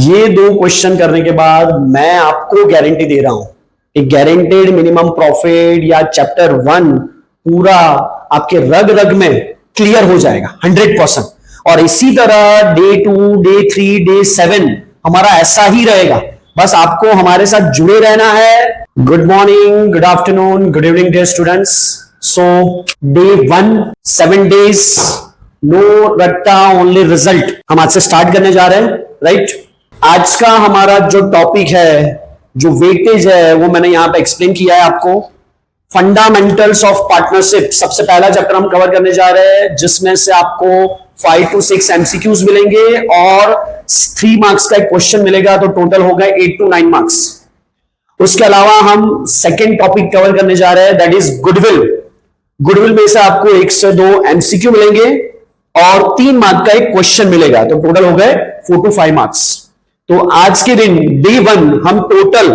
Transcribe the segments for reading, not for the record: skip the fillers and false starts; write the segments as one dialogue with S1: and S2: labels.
S1: ये दो क्वेश्चन करने के बाद मैं आपको गारंटी दे रहा हूं कि गारंटेड मिनिमम प्रॉफिट या चैप्टर 1 पूरा आपके रग रग में क्लियर हो जाएगा 100%। और इसी तरह डे 2, डे 3, डे 7 हमारा ऐसा ही रहेगा। बस आपको हमारे साथ जुड़े रहना है। Good morning, good afternoon, good evening dear students. So day 1, 7 days, no रट्टा ओनली रिजल्ट, हम आज से स्टार्ट करने जा रहे हैं, राइट। आज का हमारा जो टॉपिक है, जो वेटेज है, वो मैंने यहां पे एक्सप्लेन किया है आपको। फंडामेंटल्स ऑफ पार्टनरशिप सबसे पहला चैप्टर हम कवर करने जा रहे हैं, जिसमें से आपको 5 to 6 एमसीक्यूज मिलेंगे और 3 मार्क्स का एक क्वेश्चन मिलेगा, तो टोटल होगा 8 to 9 मार्क्स। उसके अलावा हम सेकेंड टॉपिक कवर करने जा रहे हैं, दैट इज गुडविल। गुडविल में से आपको 1 से 2 एमसीक्यू मिलेंगे और 3 मार्क का एक क्वेश्चन मिलेगा, तो टोटल हो गए 4 to 5 मार्क्स। तो आज के दिन डे 1 हम टोटल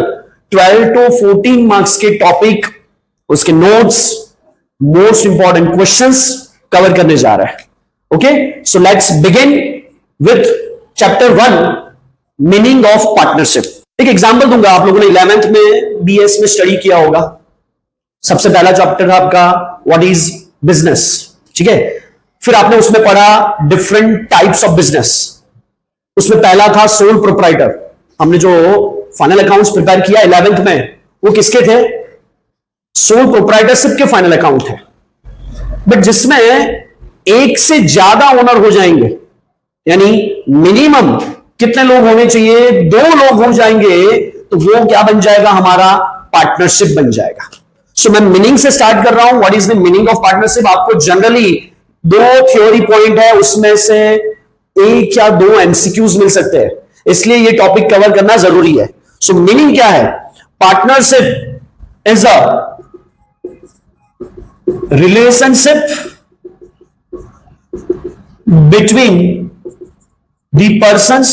S1: 12 to 14 मार्क्स के टॉपिक, उसके notes, most important questions cover करने जा रहे हैं। Okay, so let's begin with chapter 1, meaning of partnership. एक एग्जांपल दूंगा, आप लोगों ने 11th में बीएस में स्टडी किया होगा। सबसे पहला चैप्टर था आपका व्हाट इज बिजनेस, ठीक है। फिर आपने उसमें पढ़ा डिफरेंट टाइप्स ऑफ बिजनेस। उसमें पहला था सोल प्रोप्राइटर। हमने जो फाइनल अकाउंट्स प्रिपेयर किया 11th में, वो किसके थे? सोल प्रोप्राइटरशिप के फाइनल अकाउंट है, बट जिसमें एक से ज्यादा ओनर हो जाएंगे, यानी मिनिमम कितने लोग होने चाहिए? 2 लोग हो जाएंगे, तो वो क्या बन जाएगा? हमारा पार्टनरशिप बन जाएगा। सो मैं मीनिंग से स्टार्ट कर रहा हूं। What is the meaning of partnership? आपको जनरली 2 थ्योरी पॉइंट है, उसमें से 1 या 2 एमसीक्यूज मिल सकते हैं, इसलिए ये टॉपिक कवर करना जरूरी है। सो मीनिंग क्या है? Partnership is a relationship between the persons,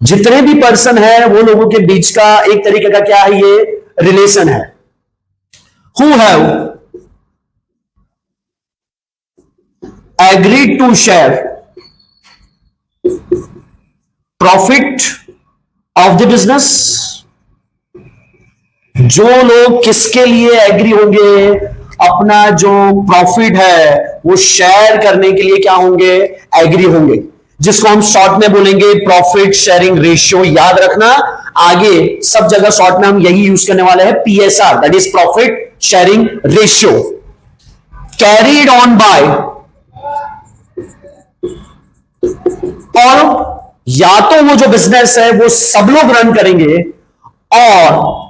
S1: जितने भी पर्सन है वो लोगों के बीच का एक तरीके का क्या है? ये रिलेशन है। Who have agreed to share profit of the business. जो लोग किसके लिए एग्री होंगे? अपना जो प्रॉफिट है वो शेयर करने के लिए क्या होंगे? एग्री होंगे, जिसको हम शॉर्ट में बोलेंगे प्रॉफिट शेयरिंग रेशियो। याद रखना, आगे सब जगह शॉर्ट में हम यही यूज करने वाले हैं, PSR, that is profit sharing ratio. Carried on by, और या तो वो जो बिजनेस है वो सब लोग रन करेंगे, और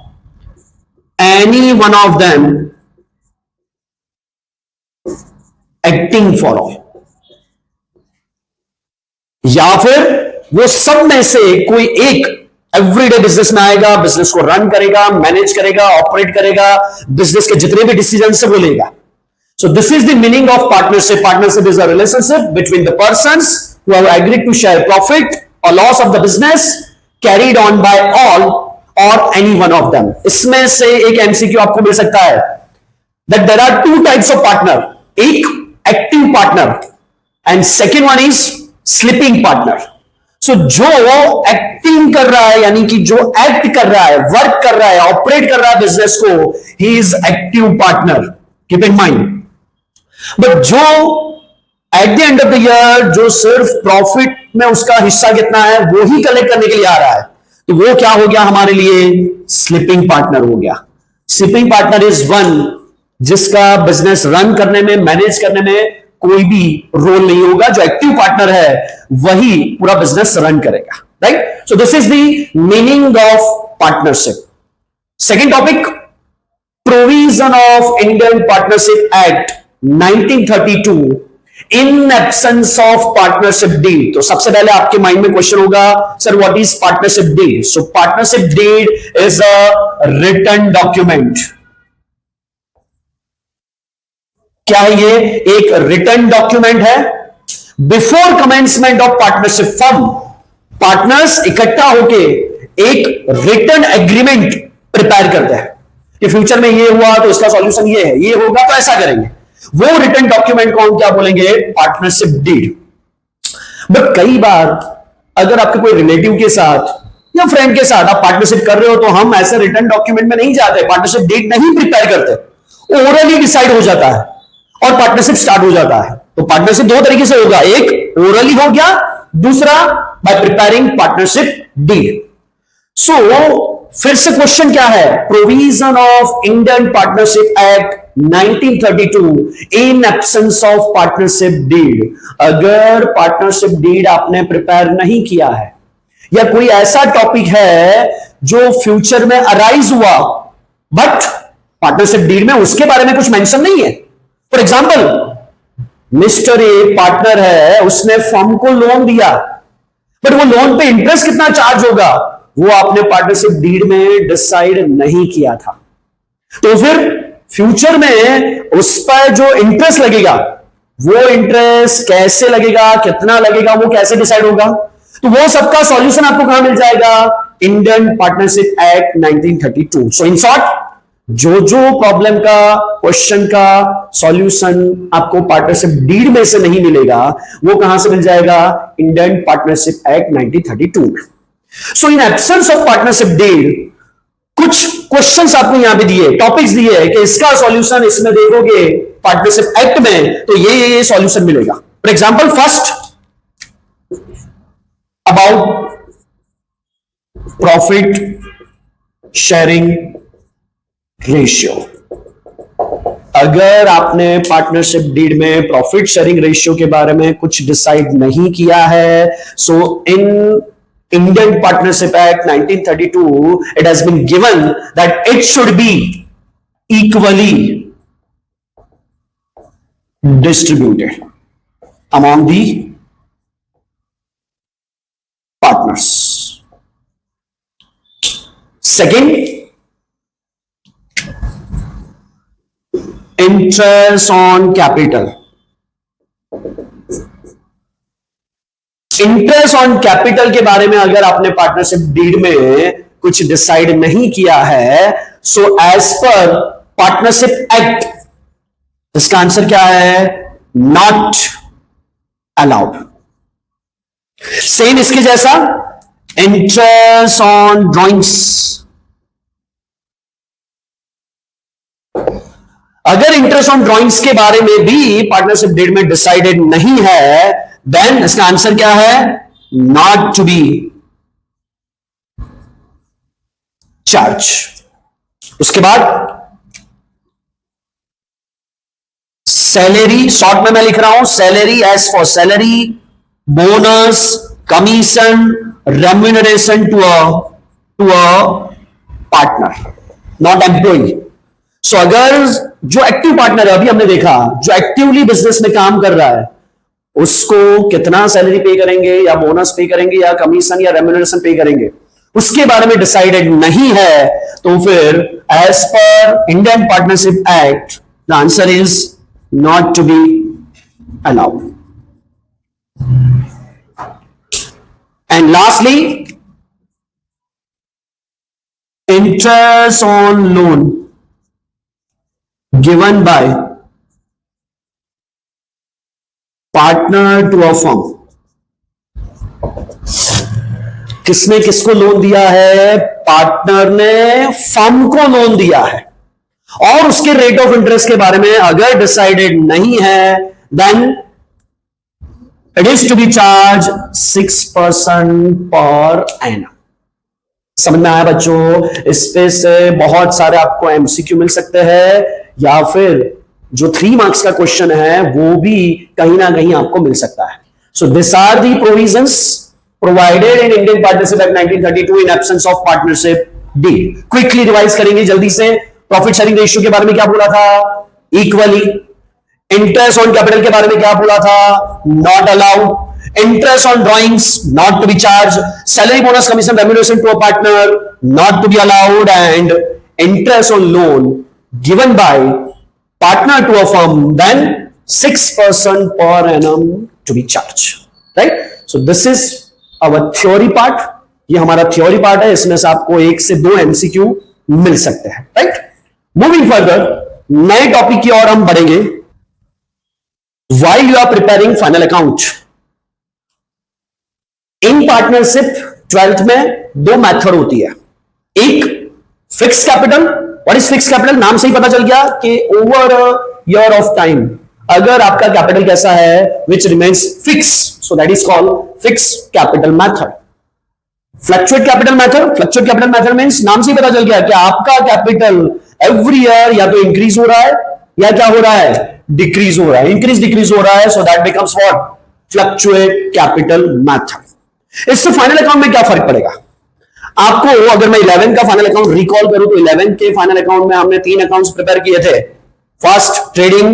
S1: any one of them acting for all, या फिर वो सब में से कोई एक एवरीडे बिजनेस में आएगा, बिजनेस को रन करेगा, मैनेज करेगा, ऑपरेट करेगा, बिजनेस के जितने भी डिसीजन से वो लेगा। सो this is the meaning of partnership. Partnership is a relationship between the persons who have agreed to share profit or loss of the business carried on by all or any one of them. इसमें से एक MCQ आपको मिल सकता है that there are 2 types of partner, एक active partner and second one is sleeping partner. So जो acting कर रहा है, यानी कि जो एक्ट कर रहा है, वर्क कर रहा है, ऑपरेट कर रहा है बिजनेस को, he is active partner, keep in mind. But जो at the end of the year जो सिर्फ प्रॉफिट में उसका हिस्सा कितना है वो ही कलेक्ट करने के लिए आ रहा है, तो वो क्या हो गया हमारे लिए? स्लीपिंग पार्टनर हो गया। स्लीपिंग पार्टनर इज वन जिसका बिजनेस रन करने में, मैनेज करने में कोई भी रोल नहीं होगा। जो एक्टिव पार्टनर है वही पूरा बिजनेस रन करेगा, right. So this is the meaning of partnership. Second topic, provision of Indian partnership act 1932 in absence of partnership deed. तो सबसे पहले आपके माइंड में क्वेश्चन होगा, sir what is partnership deed? So partnership deed is a written document. क्या है ये? एक रिटन डॉक्यूमेंट है। Before commencement of partnership firm, partners इकट्ठा होके एक रिटन एग्रीमेंट प्रिपेयर करते हैं कि फ्यूचर में ये हुआ तो इसका सॉल्यूशन ये है, ये होगा तो ऐसा करेंगे। वो रिटन डॉक्यूमेंट को हम क्या बोलेंगे? Partnership deed. बट कई बार अगर आपके कोई रिलेटिव के साथ या फ्रेंड के साथ आप पार्टनरशिप कर रहे हो, तो हम ऐसे रिटर्न डॉक्यूमेंट में नहीं जाते, पार्टनरशिप डीड नहीं प्रिपेयर करते, ओरली डिसाइड हो जाता है और पार्टनरशिप स्टार्ट हो जाता है। तो पार्टनरशिप दो तरीके से होगा, एक ओरली हो गया, दूसरा by preparing partnership deed. So फिर से क्वेश्चन क्या है, provision of Indian partnership act 1932 in absence of partnership deed. अगर पार्टनरशिप डीड आपने प्रिपेयर नहीं किया है या कोई ऐसा टॉपिक है जो फ्यूचर में अराइज हुआ बट पार्टनरशिप डीड में उसके बारे में कुछ मेंशन नहीं है, for example mister A partner है, उसने फर्म को लोन दिया, बट वो लोन पे इंटरेस्ट कितना चार्ज होगा वो आपने पार्टनरशिप डीड में डिसाइड नहीं किया था, तो फिर फ्यूचर में उस पर जो इंटरेस्ट लगेगा वो इंटरेस्ट कैसे लगेगा, कितना लगेगा, वो कैसे डिसाइड होगा। तो वो सबका सॉल्यूशन आपको कहां मिल जाएगा, Indian partnership act 1932। So in short, जो प्रॉब्लम का क्वेश्चन का सॉल्यूशन आपको पार्टनरशिप डीड में से नहीं मिलेगा वो कहां से मिल जाएगा, इंडियन पार्टनरशिप एक्ट 1932 में। So in absence of partnership deed कुछ क्वेश्चंस आपको यहां पे दिए, टॉपिक्स दिए कि इसका सॉल्यूशन इसमें देखोगे पार्टनरशिप एक्ट में तो ये सॉल्यूशन मिलेगा। For example first about profit sharing ratio. अगर आपने पार्टनरशिप डीड में प्रॉफिट शेयरिंग रेशियो के बारे में कुछ डिसाइड नहीं किया है, सो इन Indian Partnership Act 1932, it has been given that it should be equally distributed among the partners. Second, interest on capital. Interest on capital के बारे में अगर आपने पार्टनरशिप डीड में कुछ डिसाइड नहीं किया है, so as per partnership act इसका आंसर क्या है, नॉट अलाउड। सेम इसके जैसा इंटरेस्ट ऑन ड्रॉइंग्स, अगर इंटरेस्ट ऑन ड्रॉइंग्स के बारे में भी पार्टनरशिप डीड में डिसाइडेड नहीं है देन इसका आंसर क्या है, नॉट टू बी चार्ज। उसके बाद सैलरी, शॉर्ट में मैं लिख रहा हूं salary, as for salary, bonus, commission, remuneration to a partner, not employ. So अगर जो एक्टिव पार्टनर है, अभी हमने देखा जो एक्टिवली बिजनेस में काम कर रहा है, उसको कितना सैलरी पे करेंगे या बोनस पे करेंगे या कमीशन या रेम्यूनरेशन पे करेंगे उसके बारे में डिसाइडेड नहीं है, तो फिर as per Indian partnership act the answer is not to be allowed. And lastly interest on loan given by partner to a firm. किसने किसको लोन दिया है, पार्टनर ने फर्म को लोन दिया है और उसके रेट ऑफ इंटरेस्ट के बारे में अगर डिसाइडेड नहीं है then it is to be charge 6% per annum. समझ में आया बच्चों? इस पे से बहुत सारे आपको एमसीक्यू मिल सकते हैं या फिर जो 3 मार्क्स का क्वेश्चन है वो भी कहीं ना कहीं आपको मिल सकता है। So this are the provisions provided in Indian partnership act 1932 in absence of partnership deed. Quickly revise करेंगे जल्दी से। प्रॉफिट शेयरिंग रेशियो के बारे में क्या बोला था, इक्वली। इंटरेस्ट ऑन कैपिटल के बारे में क्या बोला था, not allowed. Interest on drawings not to be charge. Salary, bonus, commission, remuneration to a partner not to be allowed. And interest on loan given by partner to a firm then 6% per annum to be charged, right? So this is our theory part. ये हमारा theory part है, इसमें से आपको 1 से 2 MCQ मिल सकते हैं, right? Moving further, नए टॉपिक की ओर हम बढ़ेंगे। While you are preparing final account, in partnership 12th में दो मेथड होती है। एक fix capital. What is fix capital? नाम से ही पता चल गया कि ओवर ईयर ऑफ टाइम अगर आपका कैपिटल कैसा है which remains fix, so that is called fix capital method. Fluctuate capital method. Fluctuate capital method means नाम से ही पता चल गया कि आपका कैपिटल एवरी ईयर या तो इंक्रीज हो रहा है या क्या हो रहा है, डिक्रीज हो रहा है, इंक्रीज डिक्रीज हो रहा है, so that becomes what, fluctuate capital method. इससे फाइनल अकाउंट में क्या फर्क पड़ेगा आपको? अगर मैं 11 का फाइनल अकाउंट रिकॉल करूं तो 11 के फाइनल अकाउंट में हमने 3 अकाउंट्स प्रिपेयर किए थे। First trading,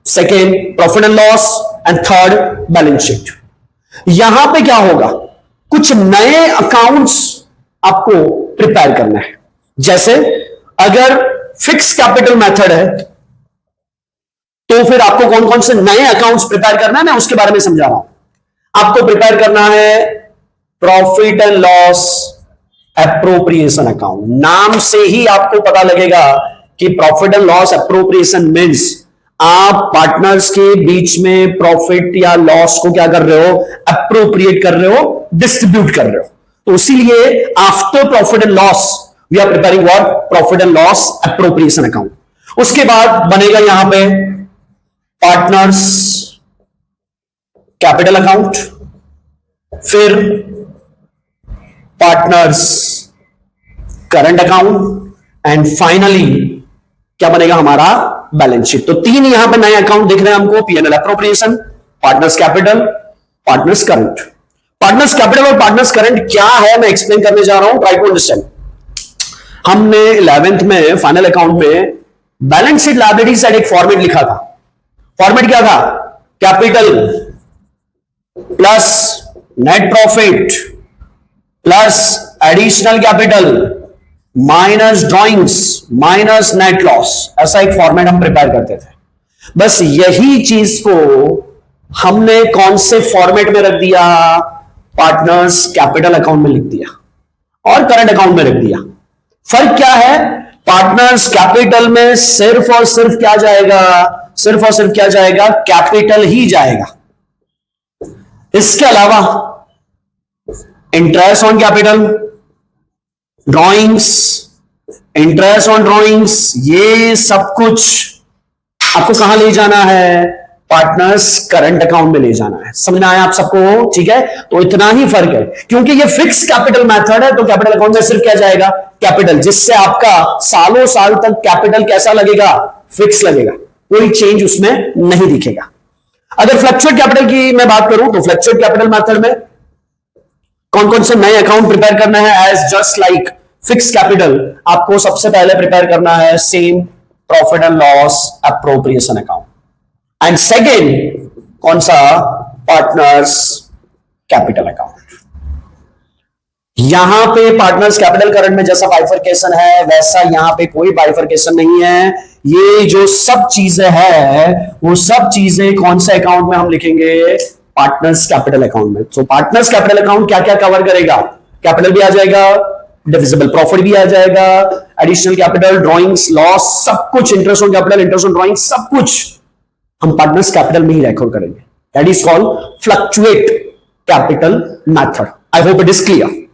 S1: second profit and loss and third balance sheet. यहां पे क्या होगा, कुछ नए अकाउंट्स आपको प्रिपेयर करना है। जैसे अगर फिक्स कैपिटल मेथड है तो फिर आपको कौन कौन से नए अकाउंट्स प्रिपेयर करना है, मैं उसके बारे में समझा रहा हूं। आपको प्रिपेयर करना है profit and loss appropriation account. नाम से ही आपको पता लगेगा कि profit and loss appropriation means आप पार्टनर्स के बीच में प्रॉफिट या लॉस को क्या कर रहे हो, एप्रोप्रिएट कर रहे हो, डिस्ट्रीब्यूट कर रहे हो। तो इसीलिए after profit and loss we are preparing what, profit and loss appropriation account. उसके बाद बनेगा यहां पे पार्टनर्स कैपिटल अकाउंट, फिर partners current account and finally क्या बनेगा हमारा, बैलेंस शीट। तो 3 यहां पे नए अकाउंट दिख रहे हैं हमको, PNL appropriation, partners capital, partners current. Partners capital और पार्टनर्स करंट क्या है मैं एक्सप्लेन करने जा रहा हूं, ट्राई टू अंडरस्टैंड। हमने 11th में फाइनल अकाउंट में बैलेंस शीट लायबिलिटी साइड एक फॉर्मेट लिखा था। फॉर्मेट क्या था, capital plus net profit plus additional capital minus drawings minus net loss, ऐसा एक फॉर्मेट हम प्रिपेयर करते थे। बस यही चीज को हमने कौन से फॉर्मेट में रख दिया, पार्टनर्स कैपिटल अकाउंट में लिख दिया और करंट अकाउंट में रख दिया। फर्क क्या है, पार्टनर्स कैपिटल में सिर्फ और सिर्फ क्या जाएगा, सिर्फ और सिर्फ क्या जाएगा, कैपिटल ही जाएगा। इसके अलावा interest on capital, drawings, interest on drawings, ये सब कुछ आपको कहां ले जाना है, पार्टनर्स करंट अकाउंट में ले जाना है। समझ में आया आप सबको? ठीक है, तो इतना ही फर्क है। क्योंकि ये फिक्स कैपिटल मेथड है तो कैपिटल अकाउंट में सिर्फ क्या जाएगा, कैपिटल, जिससे आपका सालों साल तक कैपिटल कैसा लगेगा, फिक्स लगेगा, कोई चेंज उसमें नहीं दिखेगा। अगर फ्लक्चुएट कैपिटल की मैं बात करूं तो फ्लक्चुएट कैपिटल मेथड में कौन कौन से नए अकाउंट प्रिपेयर करना है, as just like fix capital आपको सबसे पहले प्रिपेयर करना है same profit and loss appropriation account, and second कौन सा, पार्टनर्स कैपिटल अकाउंट। यहां पे पार्टनर्स कैपिटल करंट में जैसा बाइफरकेशन है वैसा यहां पे कोई बाइफरकेशन नहीं है। ये जो सब चीजें है वो सब चीजें कौन से अकाउंट में हम लिखेंगे, पार्टनर्स कैपिटल अकाउंट में। तो पार्टनर्स कैपिटल अकाउंट क्या क्या कवर करेगा, कैपिटल भी आ जाएगा, डिविजिबल प्रॉफिट भी आ जाएगा, एडिशनल कैपिटल, ड्रॉइंग्स, लॉस, सब कुछ, interest on capital, interest on drawing, सब कुछ हम पार्टनर्स कैपिटल में ही रिकॉर्ड करेंगे। That is called fluctuate capital method. I hope it is clear.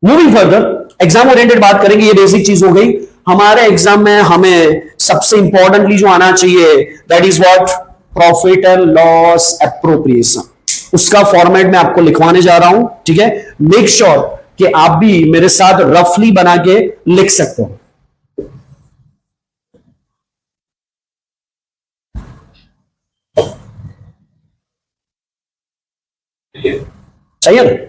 S1: Moving further, exam oriented बात करेंगे, ये बेसिक चीज हो गई। हमारे एग्जाम में हमें सबसे इंपॉर्टेंटली जो आना चाहिए that is what, profit and loss appropriation. उसका फॉर्मेट मैं आपको लिखवाने जा रहा हूं, ठीक है। मेक श्योर कि आप भी मेरे साथ रफली बना के लिख सकते हो। सही है ना?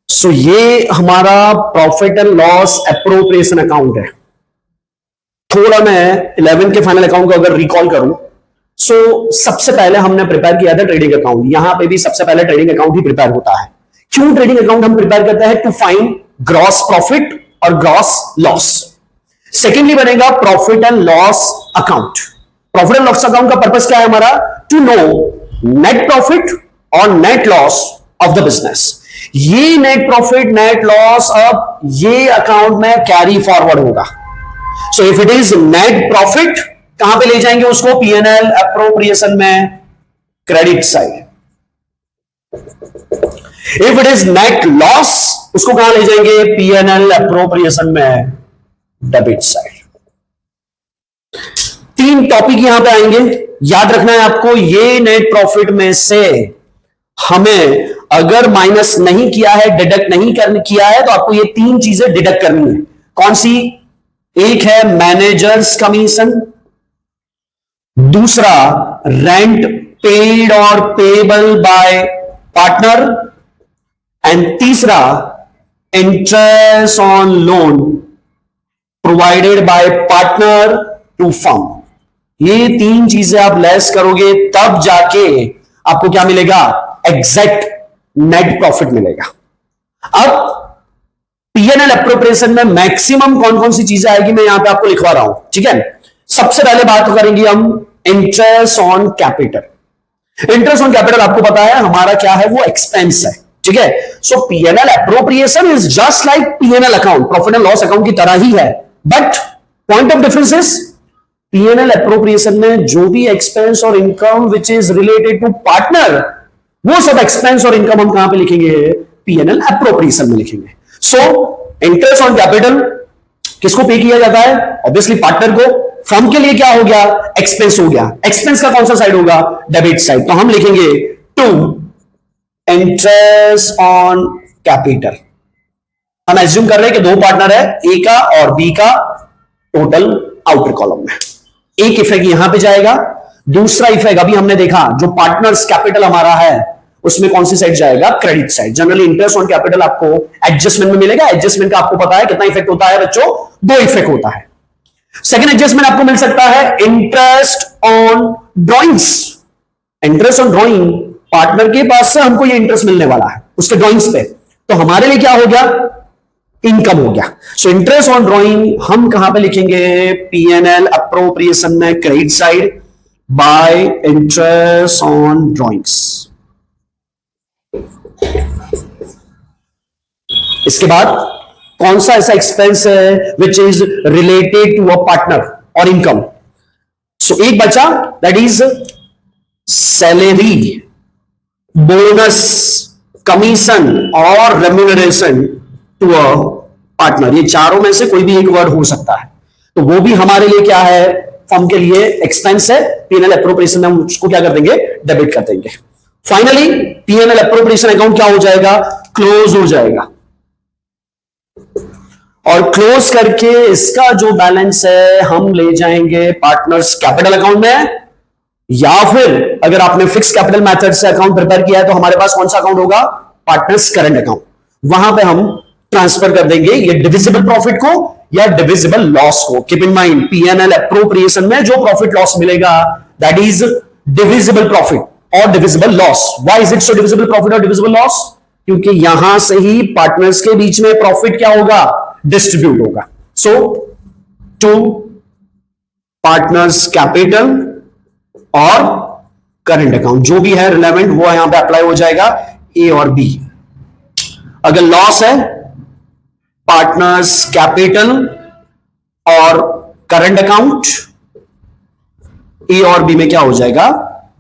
S1: सो ये हमारा profit and loss appropriation account है। थोड़ा मैं 11 के फाइनल अकाउंट को अगर रिकॉल करूं सबसे पहले हमने प्रिपेयर किया था ट्रेडिंग अकाउंट। यहां पे भी सबसे पहले ट्रेडिंग अकाउंट ही प्रिपेयर होता है। क्यों ट्रेडिंग अकाउंट हम प्रिपेयर करते हैं? टू फाइंड ग्रॉस प्रॉफिट और ग्रॉस लॉस। सेकेंडली बनेगा profit and loss account. Profit and loss account का पर्पस क्या है हमारा? टू नो नेट प्रॉफिट और net loss of the business. ये नेट प्रॉफिट नेट लॉस अब ये अकाउंट में कैरी फॉरवर्ड होगा। So if it is net profit, कहां पे ले जाएंगे उसको? पीएनएल एप्रोप्रिएशन में, credit side. If it is net loss, उसको कहां ले जाएंगे? पीएनएल एप्रोप्रिएशन में, डेबिट साइड। तीन टॉपिक यहां पे आएंगे, याद रखना है आपको। ये नेट प्रॉफिट में से हमें अगर माइनस नहीं किया है, डिडक्ट नहीं किया है, तो आपको ये तीन चीजें डिडक्ट करनी है। कौन सी? एक है मैनेजर्स कमीशन, दूसरा रेंट पेड और पेबल बाय पार्टनर, एंड तीसरा interest on loan provided by partner to firm. ये तीन चीजें आप लेस करोगे तब जाके आपको क्या मिलेगा? एग्जैक्ट नेट प्रॉफिट मिलेगा। अब पीएनएल एप्रोप्रिएशन में मैक्सिमम कौन कौन सी चीजें आएगी, मैं यहां पे आपको लिखवा रहा हूं, ठीक है। सबसे पहले बात करेंगे हम interest on capital. Interest on capital आपको पता है हमारा क्या है? वो एक्सपेंस है, ठीक है। So PNL appropriation is just like PNL account, profit and loss account की तरह ही है, but point of difference is PNL appropriation में जो भी एक्सपेंस और income which is related to partner, वो सब एक्सपेंस और इनकम हम कहां पे लिखेंगे? पीएनएल एप्रोप्रिएशन में लिखेंगे। सो इंटरेस्ट ऑन कैपिटल किसको पे किया जाता है? ऑब्वियसली पार्टनर को। फर्म के लिए क्या हो गया? एक्सपेंस हो गया। एक्सपेंस का कौन सा साइड होगा? Debit side. तो हम लिखेंगे टू इंटरेस्ट ऑन कैपिटल। हम एज्यूम कर रहे हैं कि दो पार्टनर है, ए का और बी का, टोटल आउटर कॉलम में। एक इफेक्ट यहां पे जाएगा, दूसरा इफेक्ट अभी हमने देखा जो पार्टनर्स कैपिटल हमारा है उसमें कौन सी साइड जाएगा? Credit side. Generally interest on capital आपको एडजस्टमेंट में मिलेगा। एडजस्टमेंट का आपको पता है कितना इफेक्ट होता है बच्चों? दो इफेक्ट होता है। सेकेंड एडजस्टमेंट आपको मिल सकता है interest on drawings. Interest on drawing, partner के पास से हमको ये इंटरेस्ट मिलने वाला है उसके ड्रॉइंग्स पे, तो हमारे लिए क्या हो गया? इनकम हो गया। सो इंटरेस्ट ऑन ड्रॉइंग हम कहां पे लिखेंगे? पीएनएल एप्रोप्रिएशन में, credit side, by interest on drawings. इसके बाद कौन सा ऐसा एक्सपेंस है which is related to a partner और इनकम? सो एक बचा, that is salary, bonus, commission और रेम्यूनरेशन टू अ पार्टनर। ये चारों में से कोई भी एक वर्ड हो सकता है, तो वो भी हमारे लिए क्या है? फर्म के लिए एक्सपेंस है। पीएनएल एप्रोप्रिएशन में हम उसको क्या कर देंगे? डेबिट कर देंगे। फाइनली पीएनएल एप्रोप्रिएशन अकाउंट क्या हो जाएगा? क्लोज हो जाएगा। और क्लोज करके इसका जो बैलेंस है हम ले जाएंगे पार्टनर्स कैपिटल अकाउंट में, या फिर अगर आपने फिक्स कैपिटल मेथड से अकाउंट प्रिपेयर किया है तो हमारे पास कौन सा अकाउंट होगा? Partners current account. वहां पे हम ट्रांसफर कर देंगे ये डिविजिबल प्रॉफिट को या डिविजिबल लॉस को। Keep in mind, PNL appropriation में जो प्रॉफिट लॉस मिलेगा दैट इज डिविजिबल प्रॉफिट और divisible loss. Why is it so divisible profit और डिविजिबल लॉस? क्योंकि यहां से ही पार्टनर्स के बीच में प्रॉफिट क्या होगा? डिस्ट्रीब्यूट होगा। सो टू पार्टनर्स कैपिटल और करंट अकाउंट जो भी है रिलेवेंट वो यहां पे अप्लाई हो जाएगा, ए और बी। अगर लॉस है पार्टनर्स कैपिटल और करंट अकाउंट, ए और बी में क्या हो जाएगा?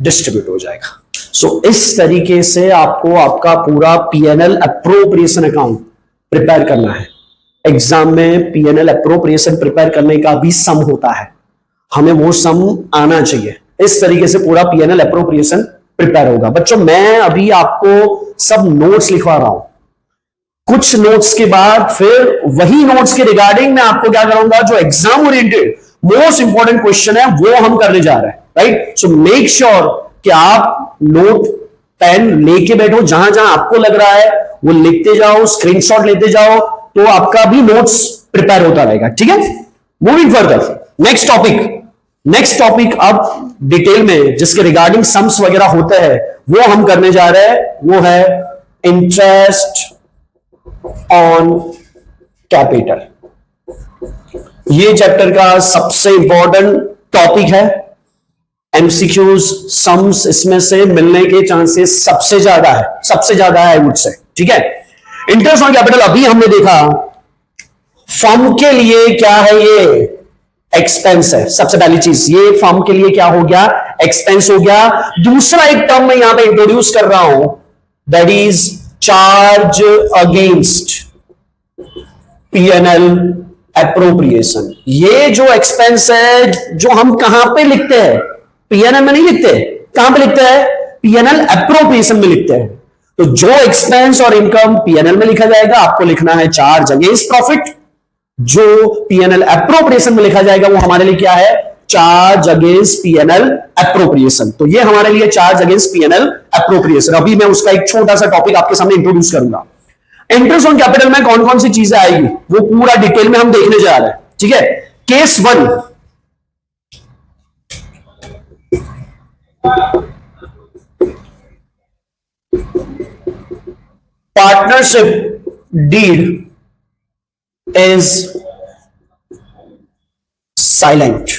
S1: डिस्ट्रीब्यूट हो जाएगा। सो इस तरीके से आपको आपका पूरा पीएनएल एप्रोप्रिएशन अकाउंट प्रिपेयर करना है। एग्जाम में पीएनएल एप्रोप्रिएशन प्रिपेयर करने का भी सम होता है, हमें वो सम आना चाहिए। इस तरीके से पूरा पीएनएल एप्रोप्रिएशन प्रिपेयर होगा। बच्चों मैं अभी आपको सब नोट्स लिखवा रहा हूं, कुछ नोट्स के बाद फिर वही नोट्स के रिगार्डिंग मैं आपको क्या कराऊंगा, जो exam oriented most important question है वो हम करने जा रहे हैं, राइट। सो मेक श्योर कि आप नोट पेन लेके बैठो, जहां जहां आपको लग रहा है वो लिखते जाओ, स्क्रीनशॉट लेते जाओ, तो आपका भी नोट्स प्रिपेयर होता रहेगा, ठीक है। Moving further, next topic next topic अब डिटेल में जिसके रिगार्डिंग सम्स वगैरह होते हैं वो हम करने जा रहे हैं, वो है इंटरेस्ट ऑन कैपिटल। ये चैप्टर का सबसे इंपॉर्टेंट टॉपिक है। एमसीक्यूज सम्स इसमें से मिलने के चांसेस सबसे ज्यादा है आई वुड से। ठीक है, इंटरेस्ट ऑन कैपिटल अभी हमने देखा फर्म के लिए क्या है, ये एक्सपेंस है। सबसे पहली चीज ये फर्म के लिए क्या हो गया, एक्सपेंस हो गया। दूसरा एक टर्म मैं यहां पे इंट्रोड्यूस कर रहा हूं, that is charge against PNL appropriation. ये जो एक्सपेंस है जो हम कहां पे लिखते हैं, पीएनएल में नहीं लिखते, कहां पे लिखते हैं, पीएनएल एप्रोप्रिएशन में लिखते हैं। तो जो एक्सपेंस और इनकम पीएनएल में लिखा जाएगा आपको लिखना है चार्ज अगेंस्ट प्रॉफिट। जो पीएनएल एप्रोप्रिएशन में लिखा जाएगा वो हमारे लिए क्या है, चार्ज अगेंस्ट पीएनएल एप्रोप्रिएशन। तो ये हमारे लिए चार्ज अगेंस्ट पीएनएल एप्रोप्रिएशन। अभी मैं उसका एक छोटा सा टॉपिक आपके सामने इंट्रोड्यूस करूंगा। इंटरेस्ट ऑन कैपिटल में कौन कौन सी चीजें आएगी वो पूरा डिटेल में हम देखने जा रहे हैं। ठीक है, case 1, partnership deed is silent.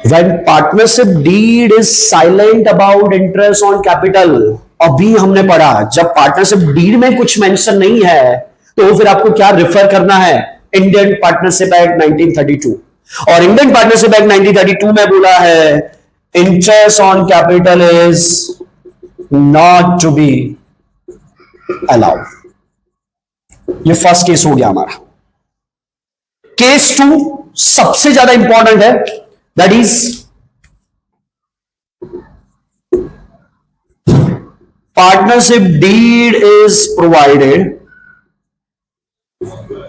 S1: When partnership deed is silent about interest on capital, अभी हमने पढ़ा जब पार्टनरशिप डीड में कुछ मेंशन नहीं है तो फिर आपको क्या रेफर करना है, इंडियन पार्टनरशिप एक्ट 1932। और इंडियन पार्टनरशिप एक्ट 1932 में बोला है interest on capital is not to be allowed. ये फर्स्ट केस हो गया हमारा। केस 2 सबसे ज्यादा इंपॉर्टेंट है, that is partnership deed is provided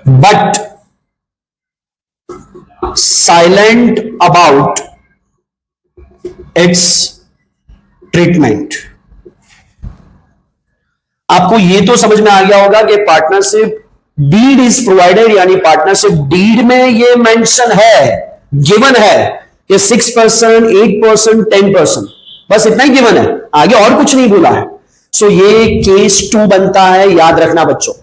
S1: but silent about its treatment. आपको ये तो समझ में आ गया होगा कि पार्टनरशिप डीड इज प्रोवाइडेड यानी पार्टनरशिप डीड में ये मेंशन है, गिवन है कि 6%, 8%, 10%, बस इतना ही गिवन है, आगे और कुछ नहीं बोला है। सो ये केस 2 बनता है, याद रखना बच्चों।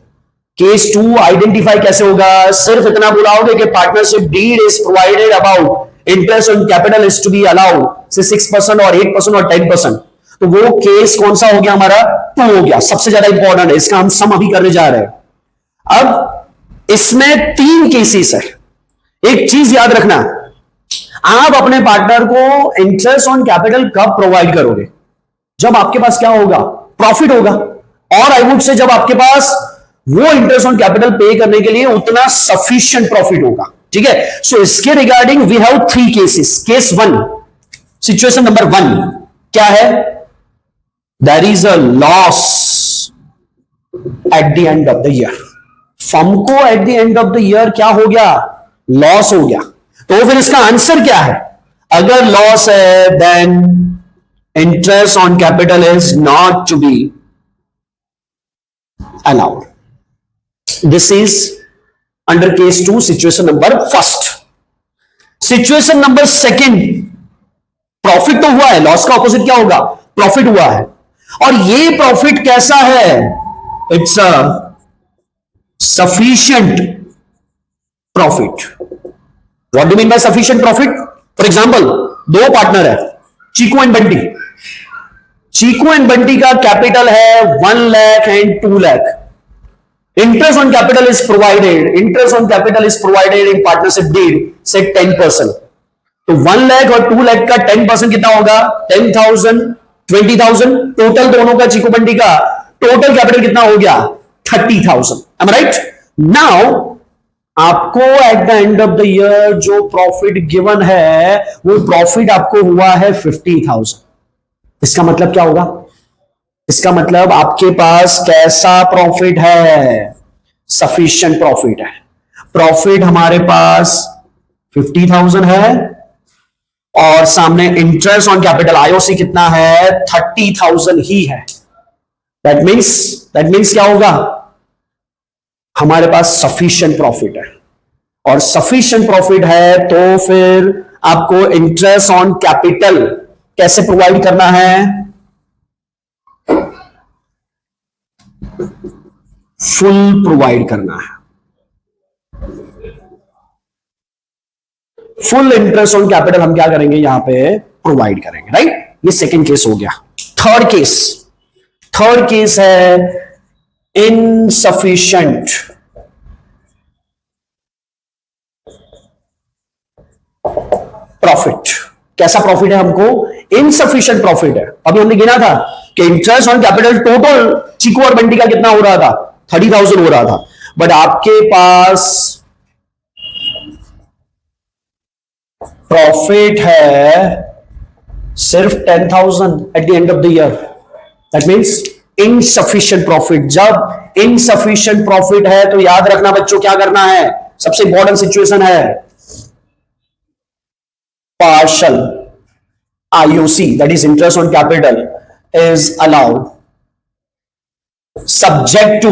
S1: केस 2 आइडेंटिफाई कैसे होगा, सिर्फ इतना बोला होगा कि partnership deed is provided about interest on capital is to be allowed से 6% और 8% और 10%। तो वो केस कौन सा हो गया हमारा, 2 हो गया। सबसे ज्यादा इंपॉर्टेंट है, इसका हम सम अभी करने जा रहे हैं। अब इसमें 3 केसेस है। एक चीज याद रखना, आप अपने पार्टनर को इंटरेस्ट ऑन कैपिटल कब प्रोवाइड करोगे, जब आपके पास क्या होगा, प्रॉफिट होगा। और आई वुड से जब आपके पास वो इंटरेस्ट ऑन कैपिटल पे करने के लिए उतना सफिशिएंट प्रॉफिट होगा। ठीक है, सो इसके regarding we have 3 cases. Case 1, situation number 1 क्या है, there is a loss at the end of the year। Firm को at the end of the year क्या हो गया, लॉस हो गया। तो फिर इसका आंसर क्या है, अगर लॉस है then interest on capital is not to be allowed. This is under case 2, situation number 1। Situation number 2, profit तो हुआ है, लॉस का ऑपोजिट क्या होगा, प्रॉफिट हुआ है। और ये प्रॉफिट कैसा है, it's a sufficient profit. What do mean by sufficient profit, for example 2 partner है, चीकू एंड बंटी। चीकू एंड बंटी का कैपिटल है 1 lakh and 2 lakh. Interest on capital is provided, interest on capital is provided in partnership deed से 10%। तो 1 लाख और 2 लाख का 10% कितना होगा, 10,000, 20,000। टोटल दोनों का, चीकू बंटी का टोटल कैपिटल कितना हो गया, 30,000। am I right? नाउ आपको eight the end of the year जो प्रॉफिट गिवन है वो प्रॉफिट आपको हुआ है 50,000। इसका मतलब क्या होगा, इसका मतलब आपके पास कैसा प्रॉफिट है, सफिशिएंट प्रॉफिट है। प्रॉफिट हमारे पास 50,000 है और सामने इंटरेस्ट ऑन कैपिटल आईओसी कितना है, 30,000 ही है। दैट मीन्स क्या होगा, हमारे पास सफिशिएंट प्रॉफिट है। और सफिशिएंट प्रॉफिट है तो फिर आपको इंटरेस्ट ऑन कैपिटल कैसे प्रोवाइड करना है? फुल प्रोवाइड करना है। फुल इंटरेस्ट ऑन कैपिटल हम क्या करेंगे? यहां पे प्रोवाइड करेंगे, राइट? ये सेकंड केस हो गया। थर्ड केस है इनसफिशिएंट प्रॉफिट। कैसा प्रॉफिट है हमको? इनसफिशिएंट प्रॉफिट है। अभी हमने गिना था कि इंटरेस्ट ऑन कैपिटल टोटल चीकू और बंटी का कितना हो रहा था? 30,000 हो रहा था, बट आपके पास प्रॉफिट है सिर्फ 10,000 eight the end of the year. That means insufficient profit. जब इनसफिशिएंट प्रॉफिट है तो याद रखना बच्चों क्या करना है? सबसे इंपॉर्टेंट सिचुएशन है partial IOC, that is interest on capital, is allowed subject to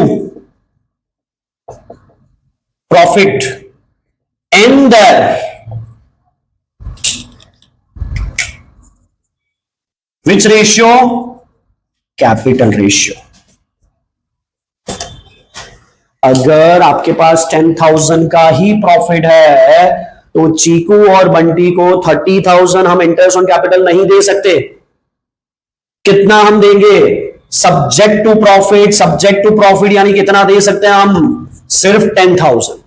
S1: profit in their which ratio? Capital ratio. अगर आपके पास 10,000 का ही प्रॉफिट है तो चीकू और बंटी को 30,000 हम इंटरेस्ट ऑन कैपिटल नहीं दे सकते। कितना हम देंगे? Subject to profit. Subject to profit यानी कितना दे सकते हैं हम? सिर्फ 10,000।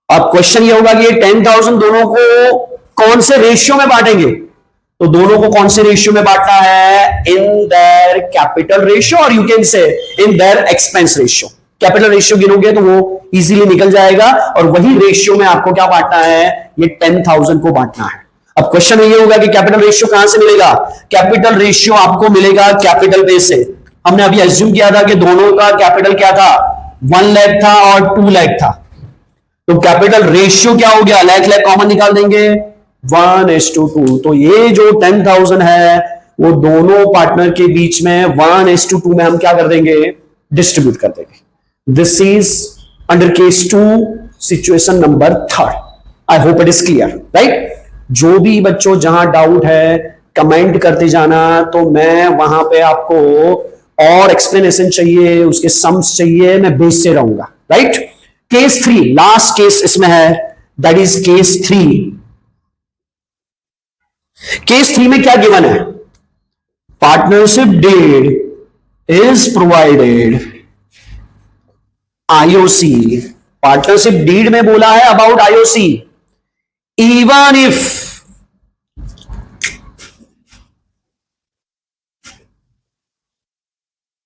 S1: अब क्वेश्चन ये होगा कि ये 10,000 दोनों को कौन से रेशियो में बांटेंगे? तो दोनों को कौन से रेशियो में बांटना है? इन देयर कैपिटल रेशियो और you can say in their expense ratio. Capital ratio गिनोगे तो वो इजीली निकल जाएगा और वही रेशियो में आपको क्या बांटना है? ये 10,000 को बांटना है। अब क्वेश्चन ये होगा कि कैपिटल रेशियो कहां से मिलेगा? कैपिटल रेशियो आपको मिलेगा कैपिटल बेस से। हमने अभी एज्यूम किया था कि दोनों का कैपिटल क्या था? 1 लाख था और 2 लाख था, तो कैपिटल रेशियो क्या हो गया? लाख लाख कॉमन निकाल देंगे, 1:2। तो ये जो 10,000 है वो दोनों पार्टनर के बीच में 1:2 में हम क्या कर देंगे? डिस्ट्रीब्यूट कर देंगे। This is under case 2 situation number 3rd. I hope it is clear, right? जो भी बच्चों जहां डाउट है कमेंट करते जाना, तो मैं वहां पे आपको और एक्सप्लेनेशन चाहिए, उसके सम्स चाहिए, मैं भेजते रहूंगा, राइट? केस 3 लास्ट केस इसमें है, दैट इज केस 3। केस 3 में क्या गिवन है? Partnership deed is provided IOC। Partnership deed में बोला है about IOC, even if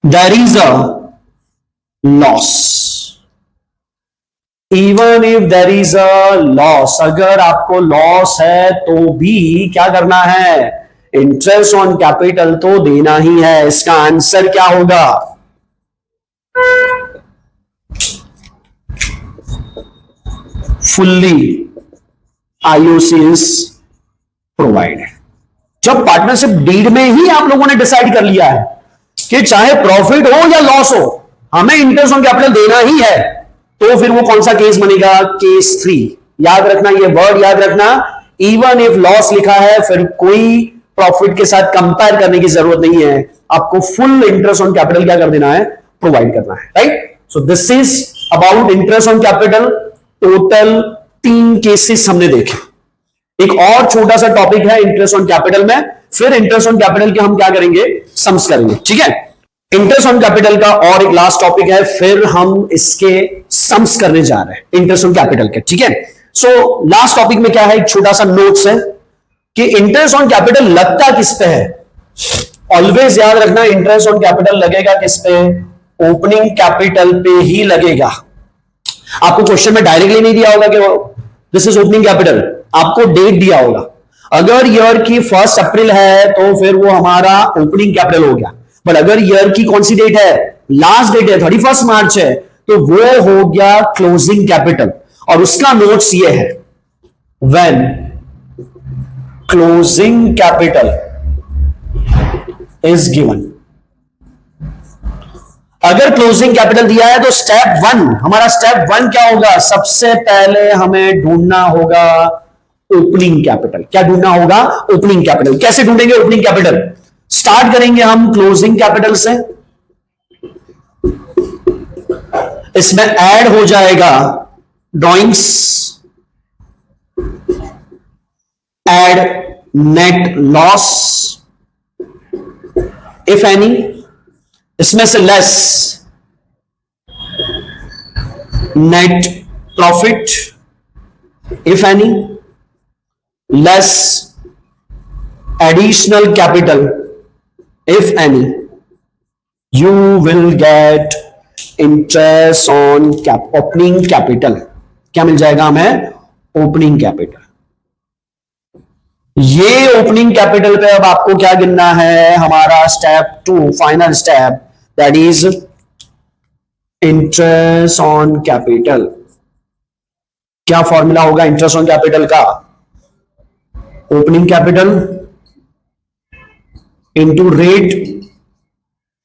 S1: there is a loss. Even if there is a loss, अगर आपको लॉस है तो भी क्या करना है? इंटरेस्ट ऑन कैपिटल तो देना ही है। इसका आंसर क्या होगा? Fully IOC is provided. जब पार्टनरशिप डीड में ही आप लोगों ने डिसाइड कर लिया है कि चाहे प्रॉफिट हो या लॉस हो हमें इंटरेस्ट ऑन कैपिटल देना ही है, तो फिर वो कौन सा केस बनेगा? केस 3। याद रखना, ये वर्ड याद रखना, इवन इफ लॉस लिखा है फिर कोई प्रॉफिट के साथ कंपेयर करने की जरूरत नहीं है, आपको फुल इंटरेस्ट ऑन कैपिटल क्या कर देना है? प्रोवाइड करना है, right? So this is about interest on capital. Total 3 cases हमने देखे। एक और छोटा सा टॉपिक है इंटरेस्ट ऑन कैपिटल में, फिर इंटरेस्ट ऑन कैपिटल के हम क्या करेंगे? सम्स करेंगे, ठीक है? इंटरेस्ट ऑन कैपिटल का और एक लास्ट टॉपिक है, फिर हम इसके सम्स करने जा रहे हैं इंटरेस्ट ऑन कैपिटल के, ठीक है? सो लास्ट टॉपिक में क्या है? एक छोटा सा नोट्स है कि इंटरेस्ट ऑन कैपिटल लगता किस पे है। ऑलवेज याद रखना, इंटरेस्ट ऑन कैपिटल लगेगा किस पे? ओपनिंग कैपिटल पे ही लगेगा। आपको क्वेश्चन में डायरेक्टली नहीं दिया होगा कि दिस इज ओपनिंग कैपिटल, आपको डेट दिया होगा। अगर ईयर की 1 अप्रैल है तो फिर वो हमारा ओपनिंग कैपिटल हो गया, बट अगर ईयर की कौन सी डेट है? लास्ट डेट है, 31 मार्च है, तो वो हो गया क्लोजिंग कैपिटल। और उसका नोट्स ये है, when closing capital is given, अगर क्लोजिंग कैपिटल दिया है तो स्टेप वन, हमारा स्टेप वन क्या होगा? सबसे पहले हमें ढूंढना होगा ओपनिंग कैपिटल। क्या ढूंढना होगा? Opening capital. कैसे ढूंढेंगे ओपनिंग कैपिटल? स्टार्ट करेंगे हम क्लोजिंग कैपिटल से, इसमें ऐड हो जाएगा drawings, add net loss if any, इसमें से less net profit if any, less additional capital if any, you will get interest on opening capital। क्या मिल जाएगा हमें? Opening capital. ये ओपनिंग कैपिटल पे अब आपको क्या गिनना है? हमारा step two, final step, that is interest on capital. क्या फॉर्मूला होगा इंटरेस्ट ऑन कैपिटल का? Opening capital into rate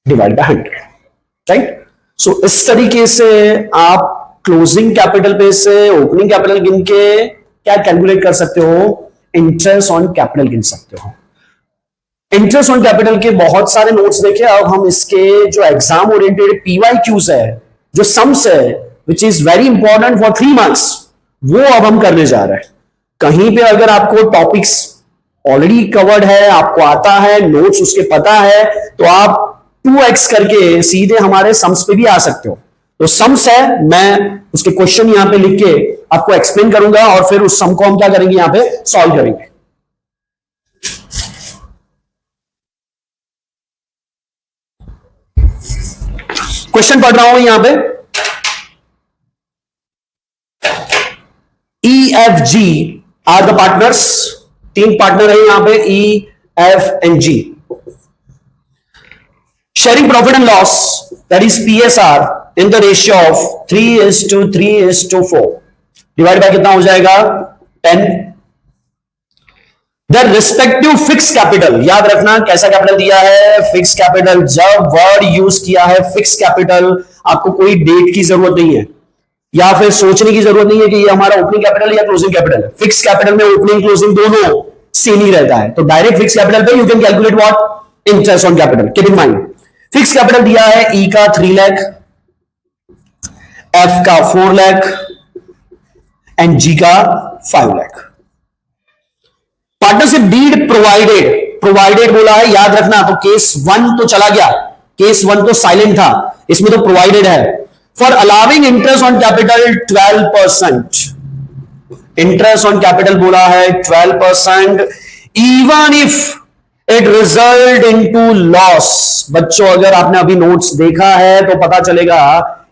S1: divide by 100, right? So इस तरीके से आप क्लोजिंग कैपिटल पे से ओपनिंग कैपिटल गिन के क्या कैलकुलेट कर सकते हो? इंटरेस्ट ऑन कैपिटल गिन सकते हो। इंटरेस्ट ऑन कैपिटल के बहुत सारे नोट्स देखे। अब हम इसके जो एग्जाम ओरिएंटेड पीवाईक्यूज है, जो सम्स है, which is very important for 3 marks, वो अब हम करने जा रहे हैं। कहीं पे अगर आपको टॉपिक्स ऑलरेडी कवर्ड है, आपको आता है, नोट्स उसके पता है, तो आप 2x करके सीधे हमारे सम्स पे भी आ सकते हो। तो सम्स है, मैं उसके क्वेश्चन यहां पे लिख के आपको एक्सप्लेन करूंगा और फिर उस सम को हम क्या करेंगे? यहां पे सॉल्व करेंगे। क्वेश्चन पढ़ रहा हूं यहां पे। EFG are the partners. 3 partner है यहां पे, EFG। Sharing profit and loss, that is PSR, in the ratio of 3:3:4 divide by कितना हो जाएगा? 10। The respective fixed capital, याद रखना कैसा कैपिटल दिया है? Fix capital. जब वर्ड यूज किया है फिक्स कैपिटल, आपको कोई डेट की जरूरत नहीं है या फिर सोचने की जरूरत नहीं है कि ये हमारा ओपनिंग कैपिटल या क्लोजिंग कैपिटल है। फिक्स कैपिटल में ओपनिंग क्लोजिंग दोनों सेम ही रहता है। तो डायरेक्ट फिक्स कैपिटल पे you can calculate what? Interest on capital. Keep in mind, fix capital दिया है ई का 3 लाख, एफ का 4 लाख एंड जी का 5 lakh. Partnership deed provided, provided बोला है, याद रखना। तो केस 1 तो चला गया, केस 1 तो साइलेंट था, इसमें तो प्रोवाइडेड है। For allowing interest on capital 12%, interest on capital बोला है 12%, even if it result into loss. बच्चों अगर आपने अभी नोट्स देखा है तो पता चलेगा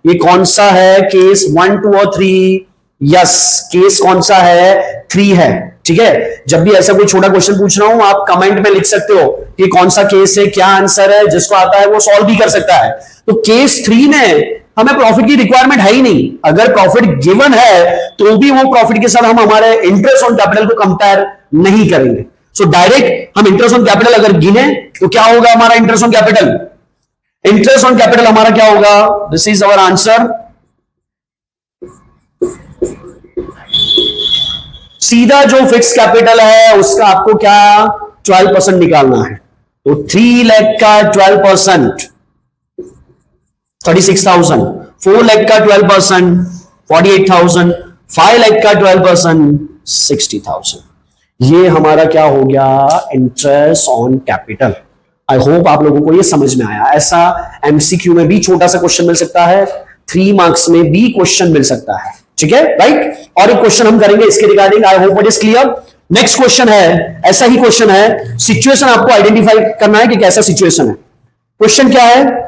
S1: ये कौन सा है, केस 1, 2 और 3। यस, केस कौन सा है? 3 है। ठीक है, जब भी ऐसा कोई छोटा क्वेश्चन पूछ रहा हूं आप कमेंट में लिख सकते हो कि कौन सा केस है, क्या आंसर है। जिसको आता है वो सॉल्व भी कर सकता है। तो केस 3 में हमें प्रॉफिट की रिक्वायरमेंट है ही नहीं। अगर प्रॉफिट गिवन है तो भी वो प्रॉफिट के साथ हम हमारे इंटरेस्ट ऑन कैपिटल को कंपेयर नहीं करेंगे। सो डायरेक्ट हम इंटरेस्ट ऑन कैपिटल अगर गिने तो क्या होगा हमारा interest on capital? Interest on capital हमारा क्या होगा? This is our answer. सीधा जो फिक्स कैपिटल है उसका आपको क्या 12% निकालना है। तो 3 लाख का 12% 36,000, 4 लाख का 12% 48,000, 5 लाख का 12% 60,000। ये हमारा क्या हो गया? Interest on capital. I hope आप लोगों को ये समझ में आया। ऐसा एमसीक्यू में भी छोटा सा क्वेश्चन मिल सकता है, 3 मार्क्स में भी क्वेश्चन मिल सकता है। ठीक है, राइट? और एक क्वेश्चन हम करेंगे इसके रिगार्डिंग। I hope it is clear. Next question है, ऐसा ही क्वेश्चन है। सिचुएशन आपको आइडेंटिफाई करना है कि कैसा सिचुएशन है। क्वेश्चन क्या है?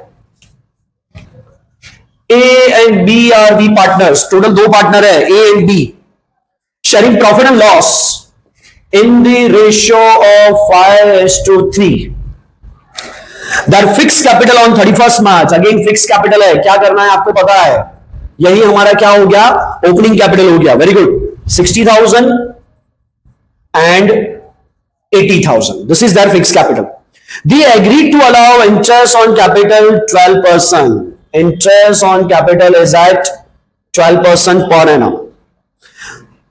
S1: A and B are the partners. Total 2 partner है, A and B, sharing profit and loss in the ratio of 5:3. Their fixed capital on 31st March, again fixed capital है, क्या करना है आपको पता है। यही हमारा क्या हो गया? ओपनिंग कैपिटल हो गया। Very good. 60,000 and 80,000. This is their fixed capital. They agreed to allow interest on capital 12%. Interest on capital is at 12% per annum.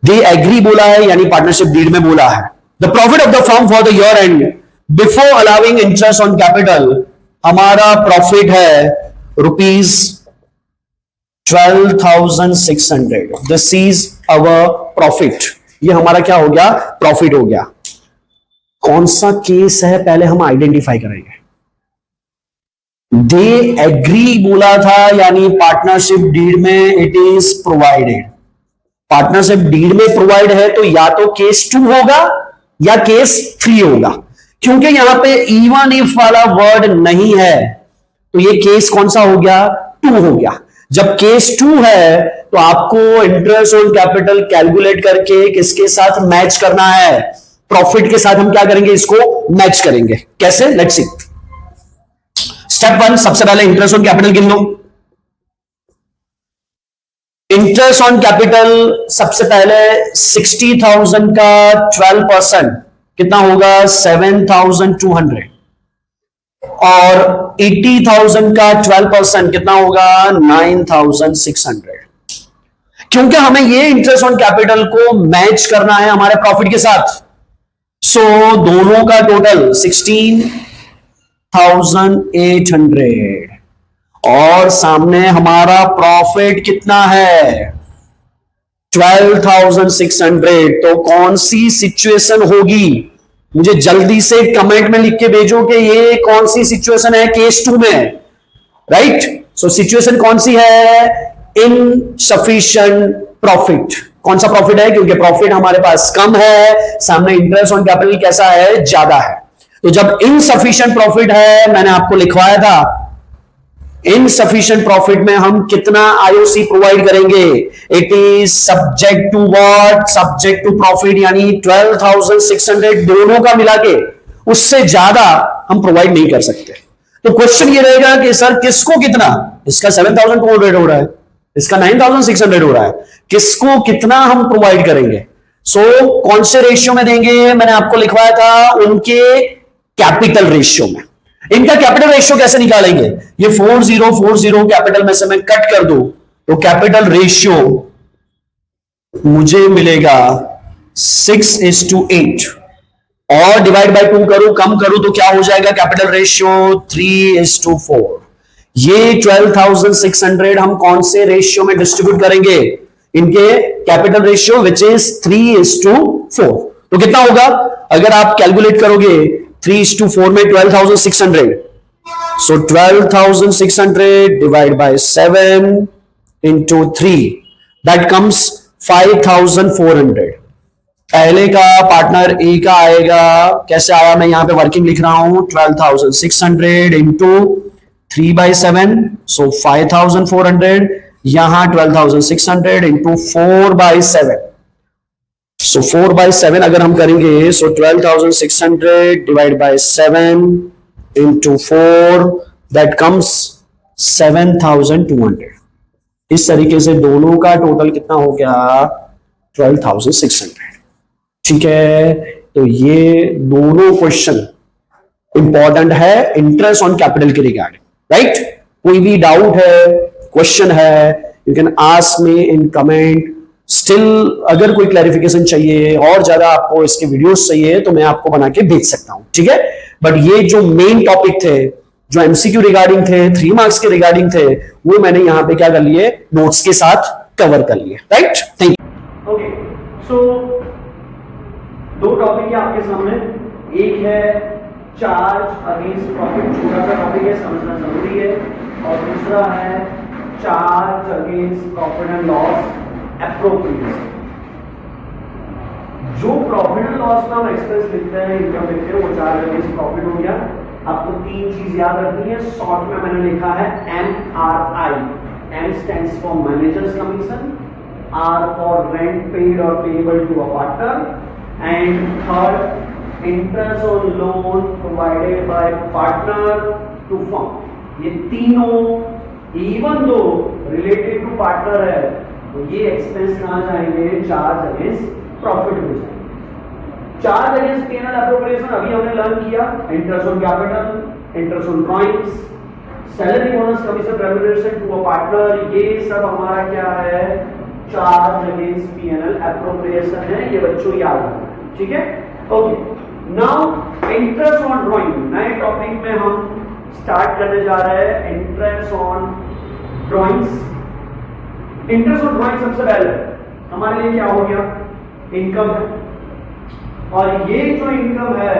S1: They agree बोला है, यानी पार्टनरशिप डीड में बोला है। The profit of the firm for the year and before allowing interest on capital, हमारा profit है rupees 12,600। This is our profit. ये हमारा क्या हो गया? प्रॉफिट हो गया। कौन सा केस है पहले हम आइडेंटिफाई करेंगे। दे एग्री बोला था, यानी पार्टनरशिप डीड में it is provided. Partnership deed में प्रोवाइड है तो या तो केस 2 होगा या केस 3 होगा। क्योंकि यहां पे इवन इफ वाला वर्ड नहीं है तो ये केस कौन सा हो गया? 2 हो गया। जब केस 2 है तो आपको इंटरेस्ट ऑन कैपिटल कैलकुलेट करके किसके साथ मैच करना है? प्रॉफिट के साथ हम क्या करेंगे? इसको मैच करेंगे। कैसे? Let's see. स्टेप 1, सबसे पहले इंटरेस्ट ऑन कैपिटल गिन लो। इंटरेस्ट ऑन कैपिटल सबसे पहले 60,000 का 12% कितना होगा? 7,200। और 80,000 का 12% कितना होगा? 9,600। क्योंकि हमें ये इंटरेस्ट ऑन कैपिटल को मैच करना है हमारे प्रॉफिट के साथ, सो दोनों का टोटल 16,800 और सामने हमारा प्रॉफिट कितना है? 12,600। तो कौन सी सिचुएशन होगी? मुझे जल्दी से कमेंट में लिख के भेजो कि ये कौन सी सिचुएशन है केस 2 में, राइट? सो सिचुएशन कौन सी है? Insufficient profit. कौन सा प्रॉफिट है? क्योंकि प्रॉफिट हमारे पास कम है, सामने इंटरेस्ट ऑन कैपिटल कैसा है? ज्यादा है। तो जब इनसफिशिएंट प्रॉफिट है, मैंने आपको लिखवाया था, इनसफिशिएंट प्रॉफिट में हम कितना आईओसी प्रोवाइड करेंगे? It is subject to what? Subject to profit, यानी 12,600 दोनों का मिला के, उससे ज्यादा हम प्रोवाइड नहीं कर सकते। तो क्वेश्चन ये रहेगा कि सर किसको कितना? इसका 7,200 हो रहा है, इसका 9,600 हो रहा है, किसको कितना हम प्रोवाइड करेंगे? सो कौन से रेशियो में देंगे? मैंने आपको लिखवाया था उनके कैपिटल रेशियो में। इनका कैपिटल रेशियो कैसे निकालेंगे? ये 4040 कैपिटल में से मैं कट कर दूं तो कैपिटल रेशियो मुझे मिलेगा 6:8 और डिवाइड बाय 2 करूं, कम करूं तो क्या हो जाएगा? Capital ratio 3:4। ये 12,600 हम कौन से रेशियो में डिस्ट्रीब्यूट करेंगे? इनके कैपिटल रेशियो विच इज 3:4। तो कितना होगा अगर आप कैलकुलेट करोगे 3:4 में 12,600? सो 12,600 divide by 7 into 3 that comes 5,400। पहले का पार्टनर ए का आएगा, कैसे आया? मैं यहां पे वर्किंग लिख रहा हूं, 12,600 into 3/7, सो 5,400। यहां 12,600 into 4/7, सो 4/7 अगर हम करेंगे, सो 12,600 divide by 7 into 4 that comes 7,200। इस तरीके से दोनों का टोटल कितना हो गया? 12,600। ठीक है, तो ये दोनों क्वेश्चन इंपॉर्टेंट है इंटरेस्ट ऑन कैपिटल के रिगार्डिंग, राइट? कोई भी डाउट है, क्वेश्चन है, you can ask me in comment. Still अगर कोई क्लैरिफिकेशन चाहिए और ज्यादा आपको इसके वीडियोस चाहिए तो मैं आपको बना के भेज सकता हूं, ठीक है? बट ये जो मेन टॉपिक थे, जो एमसीक्यू रिगार्डिंग थे, 3 मार्क्स के रिगार्डिंग थे, वो मैंने यहां पे क्या कर लिए? नोट्स के साथ कवर कर लिए, right? Thank you. Okay, so 2 topic है आपके सामने। एक है चार्ज अगेंस्ट प्रॉफिट, छोटा सा टॉपिक है, समझना जरूरी है। और दूसरा है charge against profit and loss appropriation. जो प्रॉफिट एंड लॉस में हम एक्सपेंस लिखते हैं, इनकम लिखते हैं, वो चार्ज अगेंस्ट प्रॉफिट हो गया। आपको 3 चीज याद रखनी है। शॉर्ट में मैंने लिखा है MRI। M stands for managers commission, R for rent paid or payable to a partner, and third interest on loan provided by partner to firm। ये तीनों even though related to partner है तो ये expense कहां जाएंगे? Charge against profit में जाएंगे। Charge against P&L appropriation अभी हमने लर्न किया, interest on capital, interest on drawings, salary bonus commission remuneration to a partner, ये सब हमारा क्या है, चार्ज अगेंस्ट पीएनएल एप्रोप्रिएशन है, ये बच्चों याद रखना, ठीक है। Okay, now interest on drawing, नए टॉपिक में हम स्टार्ट करने जा रहे हैं interest on drawings. Interest on drawing सबसे पहले हमारे लिए क्या हो गया, इनकम है, और ये जो इनकम है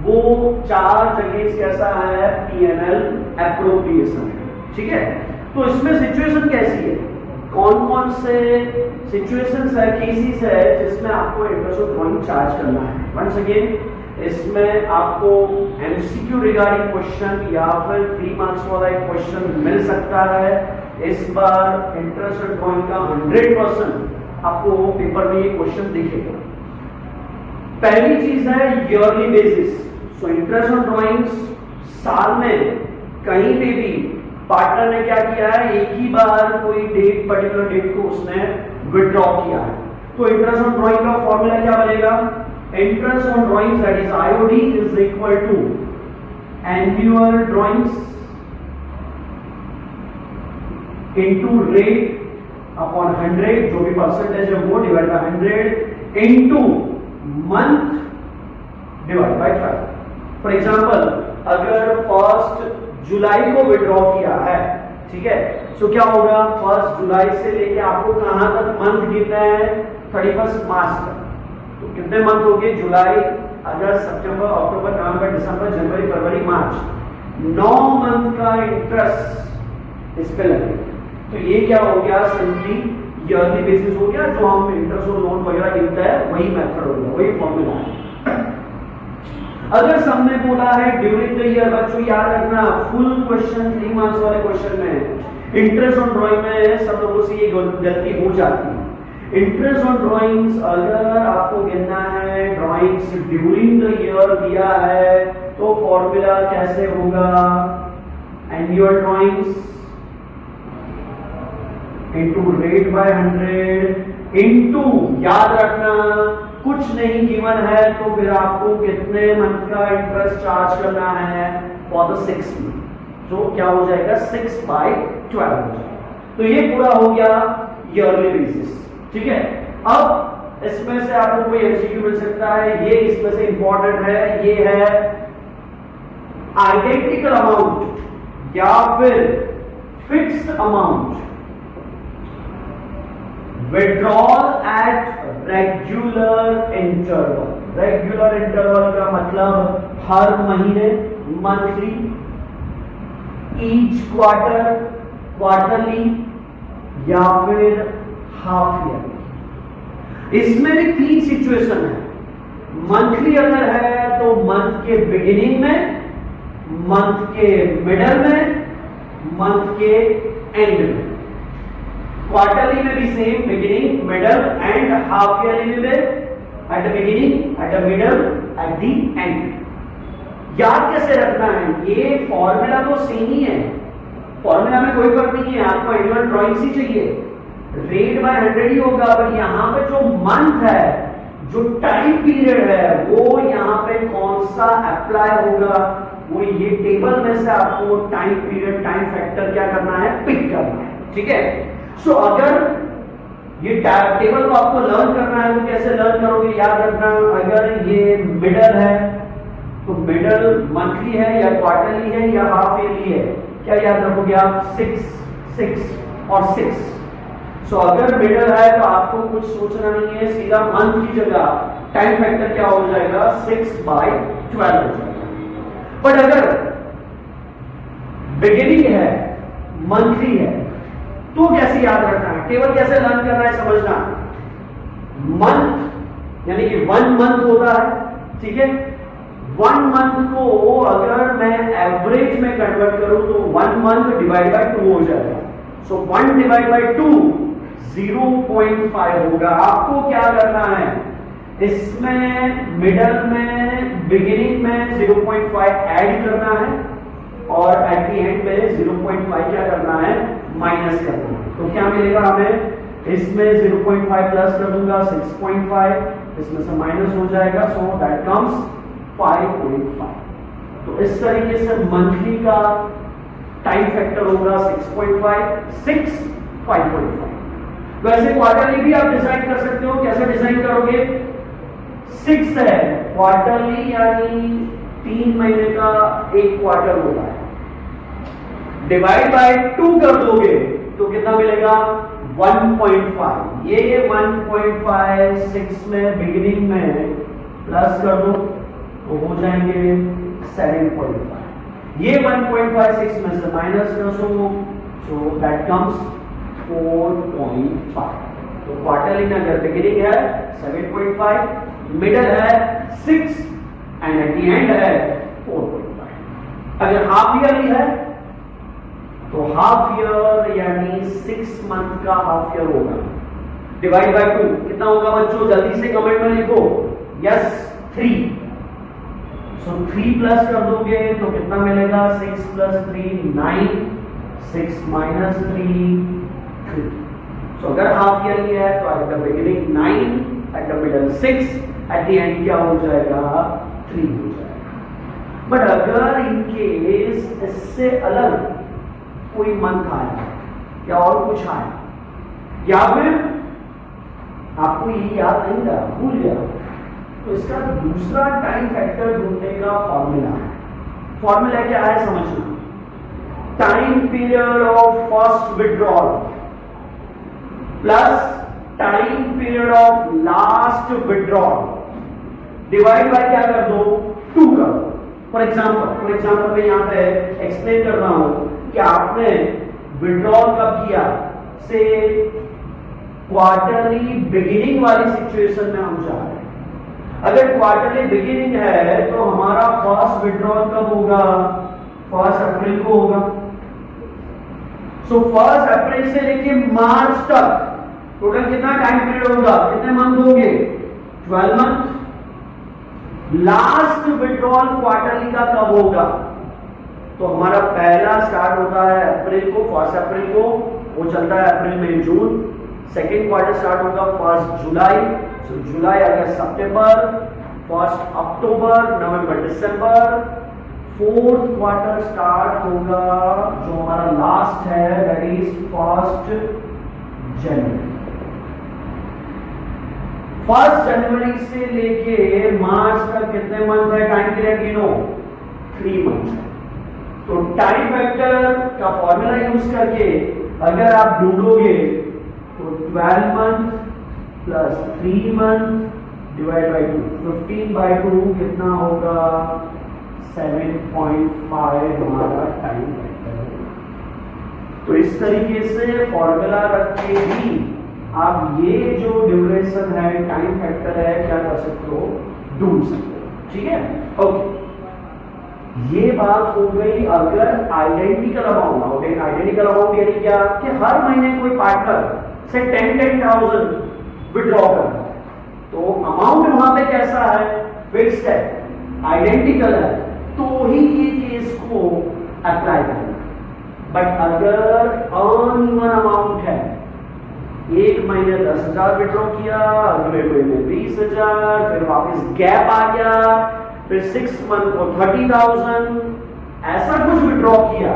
S1: वो चार्ज अगेंस्ट कैसा है, पीएनएल एप्रोप्रिएशन है, ठीक है। तो इसमें सिचुएशन कैसी है, कौन कौन से सिचुएशंस है, केसेस है जिसमें आपको इंटरेस्ट ऑन ड्राइंग चार्ज करना है। वंस अगेन इसमें आपको एमसीक्यू रिगार्डिंग क्वेश्चन या फिर 3 मार्क्स वाला एक क्वेश्चन मिल सकता है। इस बार इंटरेस्ट ऑन ड्राइंग का 100% आपको पेपर में ये क्वेश्चन दिखेगा। पहली चीज है yearly basis. So interest on drawings साल में कहीं पे भी पार्टनर ने क्या किया है, एक ही बार कोई डेट, पर्टिकुलर डेट को उसने विड्रॉ किया है, तो इंटरेस्ट ऑन ड्राइंग का फॉर्मूला क्या बनेगा, interest on drawings that is IOD is equal to annual drawings into rate upon 100, जो भी परसेंटेज है वो divide by 100 into month divide by 12। For example अगर 1 जुलाई को विड्रॉ किया है, ठीक है, सो क्या होगा, 1 जुलाई से लेके आपको कहां तक मंथ गिनना है, 31 मार्च तक। तो कितने मंथ हो गए, जुलाई, अगस्त, सितंबर, अक्टूबर, नवंबर, दिसंबर, जनवरी, फरवरी, मार्च, 9 मंथ का इंटरेस्ट इस पे लगेगा। तो ये क्या हो गया, सिंपली ईयरली बेसिस हो गया, जो हम इंटरेस्ट और लोन वगैरह गिनता है वही मेथड हो गया, वही फॉर्मूला है। अगर सबने बोला है ड्यूरिंग द ईयर, बच्चों याद रखना फुल क्वेश्चन 3 मार्क्स वाले क्वेश्चन में इंटरेस्ट ऑन ड्राइंग में सब लोगों से ये गलती हो जाती है। इंटरेस्ट ऑन ड्राइंग्स अगर आपको गिनना है, ड्राइंग्स ड्यूरिंग द ईयर दिया है, तो फॉर्मूला कैसे होगा, annual drawings into rate by 100 into, याद रखना कुछ नहीं गिवन है तो फिर आपको कितने मंथ का इंटरेस्ट चार्ज करना है, फॉर द 6 मंथ, जो क्या हो जाएगा 6/12 हो जाएगा। तो ये पूरा हो गया ईयरली बेसिस, ठीक है। अब इसमें से आपको कोई एमसीक्यू मिल सकता है, ये इसमें से इंपॉर्टेंट है, ये है आइडेंटिकल अमाउंट या फिर fixed amount withdrawal at regular interval. Regular interval का मतलब हर महीने, मंथली, ईच क्वार्टर, क्वार्टरली या फिर हाफ ईयरली। इसमें भी 3 सिचुएशन है। मंथली अगर है तो मंथ के बिगिनिंग में, मंथ के मिडल में, मंथ के एंड में। क्वार्टरली में भी same, beginning, middle end, half yearly में at the beginning, at the middle, at the end. याद कैसे रखना है, ये फॉर्मूला तो सेम ही है, फॉर्मूला में कोई फर्क नहीं है, आपको एनुअल ड्राइंग्स ही चाहिए, रेट बाय 100 ही होगा, पर यहां पे जो मंथ है, जो टाइम पीरियड है, वो यहां पे कौन सा अप्लाई होगा, वो ये टेबल में से आपको टाइम पीरियड, टाइम फैक्टर क्या करना है, पिक करना है, ठीक है। सो अगर ये टेबल को आपको लर्न करना है तो कैसे लर्न करोगे, याद रखना, अगर ये मिडल है तो मिडल मंथली है या क्वार्टरली है या हाफ ईयरली है, क्या याद रखोगे आप, 6 और 6। सो अगर मिडल है तो आपको कुछ सोचना नहीं है, सीधा मंथ की जगह टाइम फैक्टर क्या हो जाएगा, 6/12 हो जाएगा। बट अगर बिगिनिंग है, मंथली है, तो कैसे याद रखना है, टेबल कैसे लर्न करना है, समझना। मंथ यानी कि 1 मंथ होता है, ठीक है। 1 मंथ को अगर मैं एवरेज में कन्वर्ट करूं तो 1 मंथ डिवाइड बाय 2 हो जाएगा। सो 1 डिवाइड बाय 2 0.5 होगा। आपको क्या करना है, इसमें मिडल में, बिगिनिंग में 0.5 ऐड करना है और एट द एंड में 0.5 क्या करना है, माइनस करना है। तो क्या मिलेगा हमें, इसमें 0.5 प्लस कर दूंगा 6.5, इसमें से माइनस हो जाएगा, सो दैट कम्स 5.5। तो इस तरीके से मंथली का टाइम फैक्टर होगा 6.5, 6, 5.5। वैसे क्वार्टरली भी आप डिजाइन कर सकते हो। कैसे डिजाइन करोगे? 6 है क्वार्टरली, यानी 3 महीने का एक क्वार्टर होता है, डिवाइड बाय 2 कर दोगे तो कितना मिलेगा? 1.5। ये 1.5 6 में बिगिनिंग में प्लस कर दो तो हो जाएंगे 7.5। ये 1.5 6 में से माइनस कर दो, सो दैट कम्स 4.5। तो क्वार्टरली में अगर बिगिनिंग है 7.5, मिडल है 6 एंड एट द एंड है 4.5। अगर हाफ ईयरली है तो हाफ ईयर यानी 6 मंथ का हाफ ईयर होगा, डिवाइड बाय 2 कितना होगा बच्चों? जल्दी से कमेंट में लिखो। यस 3। सो 3 प्लस कर दोगे तो कितना मिलेगा? 6 प्लस 3 9, 6 माइनस 3 3। सो अगर हाफ ईयरली है तो eight the beginning 9, eight the middle 6, eight the and क्या हो जाएगा? 3 हो जाएगा। बट अगर इनकेस इससे अलग कोई मंथ आया या और कुछ आया, या फिर आपको ये याद नहीं रहा, भूल गया, तो इसका दूसरा टाइम फैक्टर ढूंढने का फॉर्मूला है। फॉर्मूला क्या है समझना। Time period of first withdrawal plus time period of last withdrawal divide by क्या कर दो? 2 कर दो। फॉर एग्जाम्पल मैं यहां पे एक्सप्लेन कर रहा हूं कि आपने विड्रॉल कब किया, से क्वार्टरली बिगिनिंग वाली सिचुएशन में हम जा रहे हैं। अगर क्वार्टरली बिगिनिंग है तो हमारा फर्स्ट विड्रॉल कब होगा? 1 अप्रैल को होगा। सो 1 अप्रैल से लेके मार्च तक टोटल कितना टाइम पीरियड होगा? कितने मंथ होंगे? 12 मंथ। लास्ट विड्रॉल क्वार्टरली का कब होगा? तो हमारा पहला स्टार्ट होता है अप्रैल को, 1 अप्रैल को, वो चलता है अप्रैल मई जून। सेकेंड क्वार्टर स्टार्ट होगा 1 जुलाई, सो जुलाई अगस्त सितंबर, 1 अक्टूबर, नवंबर, दिसंबर। फोर्थ क्वार्टर स्टार्ट होगा जो हमारा लास्ट है, दैट इज 1 जनवरी। 1 जनवरी से लेके मार्च तक कितने मंथ है? टाइम पीरियड गिनो, 3 मंथ है। तो टाइम फैक्टर का फॉर्मूला यूज करके अगर आप ढूंढोगे तो 12 month plus 3 month divide by 2, 15 by 2 कितना होगा? 7.5 हमारा टाइम फैक्टर है। तो इस तरीके से फॉर्मूला रख के भी आप ये जो ड्यूरेशन है, टाइम फैक्टर है, क्या कर सकते हो? ढूंढ सकते हो। ठीक है, ओके। ये बात हो गई अगर आइडेंटिकल अमाउंट। आइडेंटिकल अमाउंट यानी क्या? कि हर महीने कोई पार्टनर से 10,000 विड्रॉ कर, तो अमाउंट वहां पे कैसा है? फिक्स्ड है, आइडेंटिकल है, तो ही ये केस को अप्लाई करना। बट अगर अनइवन अमाउंट है, एक महीने 10,000 विड्रॉ किया, अगले महीने 20,000, फिर वापस गैप आ गया, फिर 6 मंथ को 30,000, ऐसा कुछ विड्रॉ किया,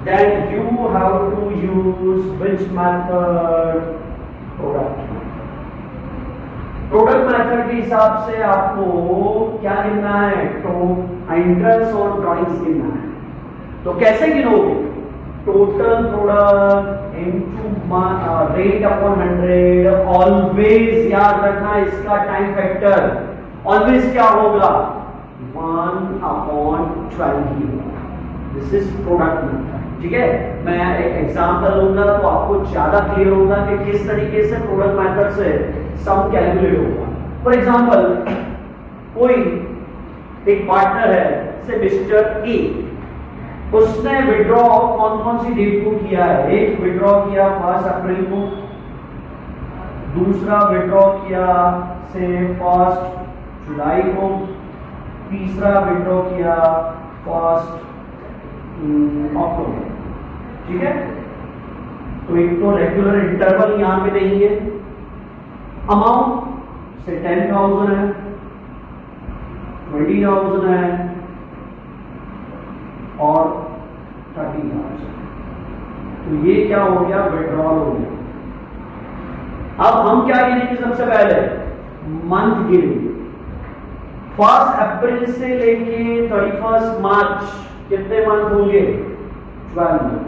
S1: then you have to use which method? Product method के हिसाब से आपको क्या गिनना है? तो इंटरेस्ट और ड्रॉइंग्स गिनना है। तो कैसे गिनोगे? Total product into rate upon 100। Always याद रखना इसका टाइम फैक्टर ऑलवेज क्या होगा? 1/12 ही होगा। This is product method. ठीक है, मैं एक एग्जांपल लूंगा तो आपको ज्यादा क्लियर होगा कि किस तरीके से प्रोडक्ट मेथड से सम कैलकुलेट होगा। फॉर एग्जांपल, कोई एक पार्टनर है से मिस्टर ए, उसने विड्रॉ कौन कौन सी डेट को किया है? एक विड्रॉ किया 1 अप्रैल को, दूसरा विड्रॉ किया से 1 जुलाई को, तीसरा विड्रॉ किया 1 अक्टूबर। ठीक है, तो एक तो रेगुलर इंटरवल यहां पे नहीं है। अमाउंट से 10,000 है, 20,000 है और 30,000 तो ये क्या हो गया, विड्रॉल हो गया। अब हम क्या गिनेंगे, सबसे पहले मंथ गिनेंगे। 1 अप्रैल से लेके 31 मार्च कितने मंथ होंगे, 12 मंथ।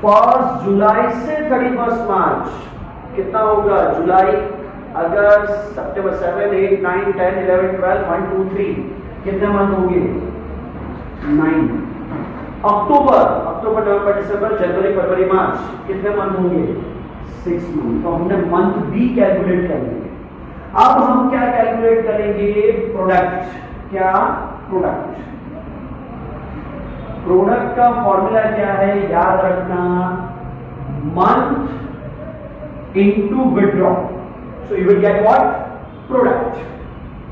S1: 1 जुलाई से 31 मार्च कितना होगा, जुलाई, अगस्त, सितंबर, 7, 8, 9, 10, 11, 12, 1, 2, 3 कितने मंथ होंगे, 9। अक्टूबर, नवंबर, दिसंबर, जनवरी, फरवरी, मार्च कितने मंथ होंगे, 6 मंथ। तो हमने मंथ भी कैलकुलेट कर लिया। अब हम क्या कैलकुलेट करेंगे, प्रोडक्ट। क्या, प्रोडक्ट का फॉर्मूला क्या है, याद रखना, month into withdraw. So you will get what, product.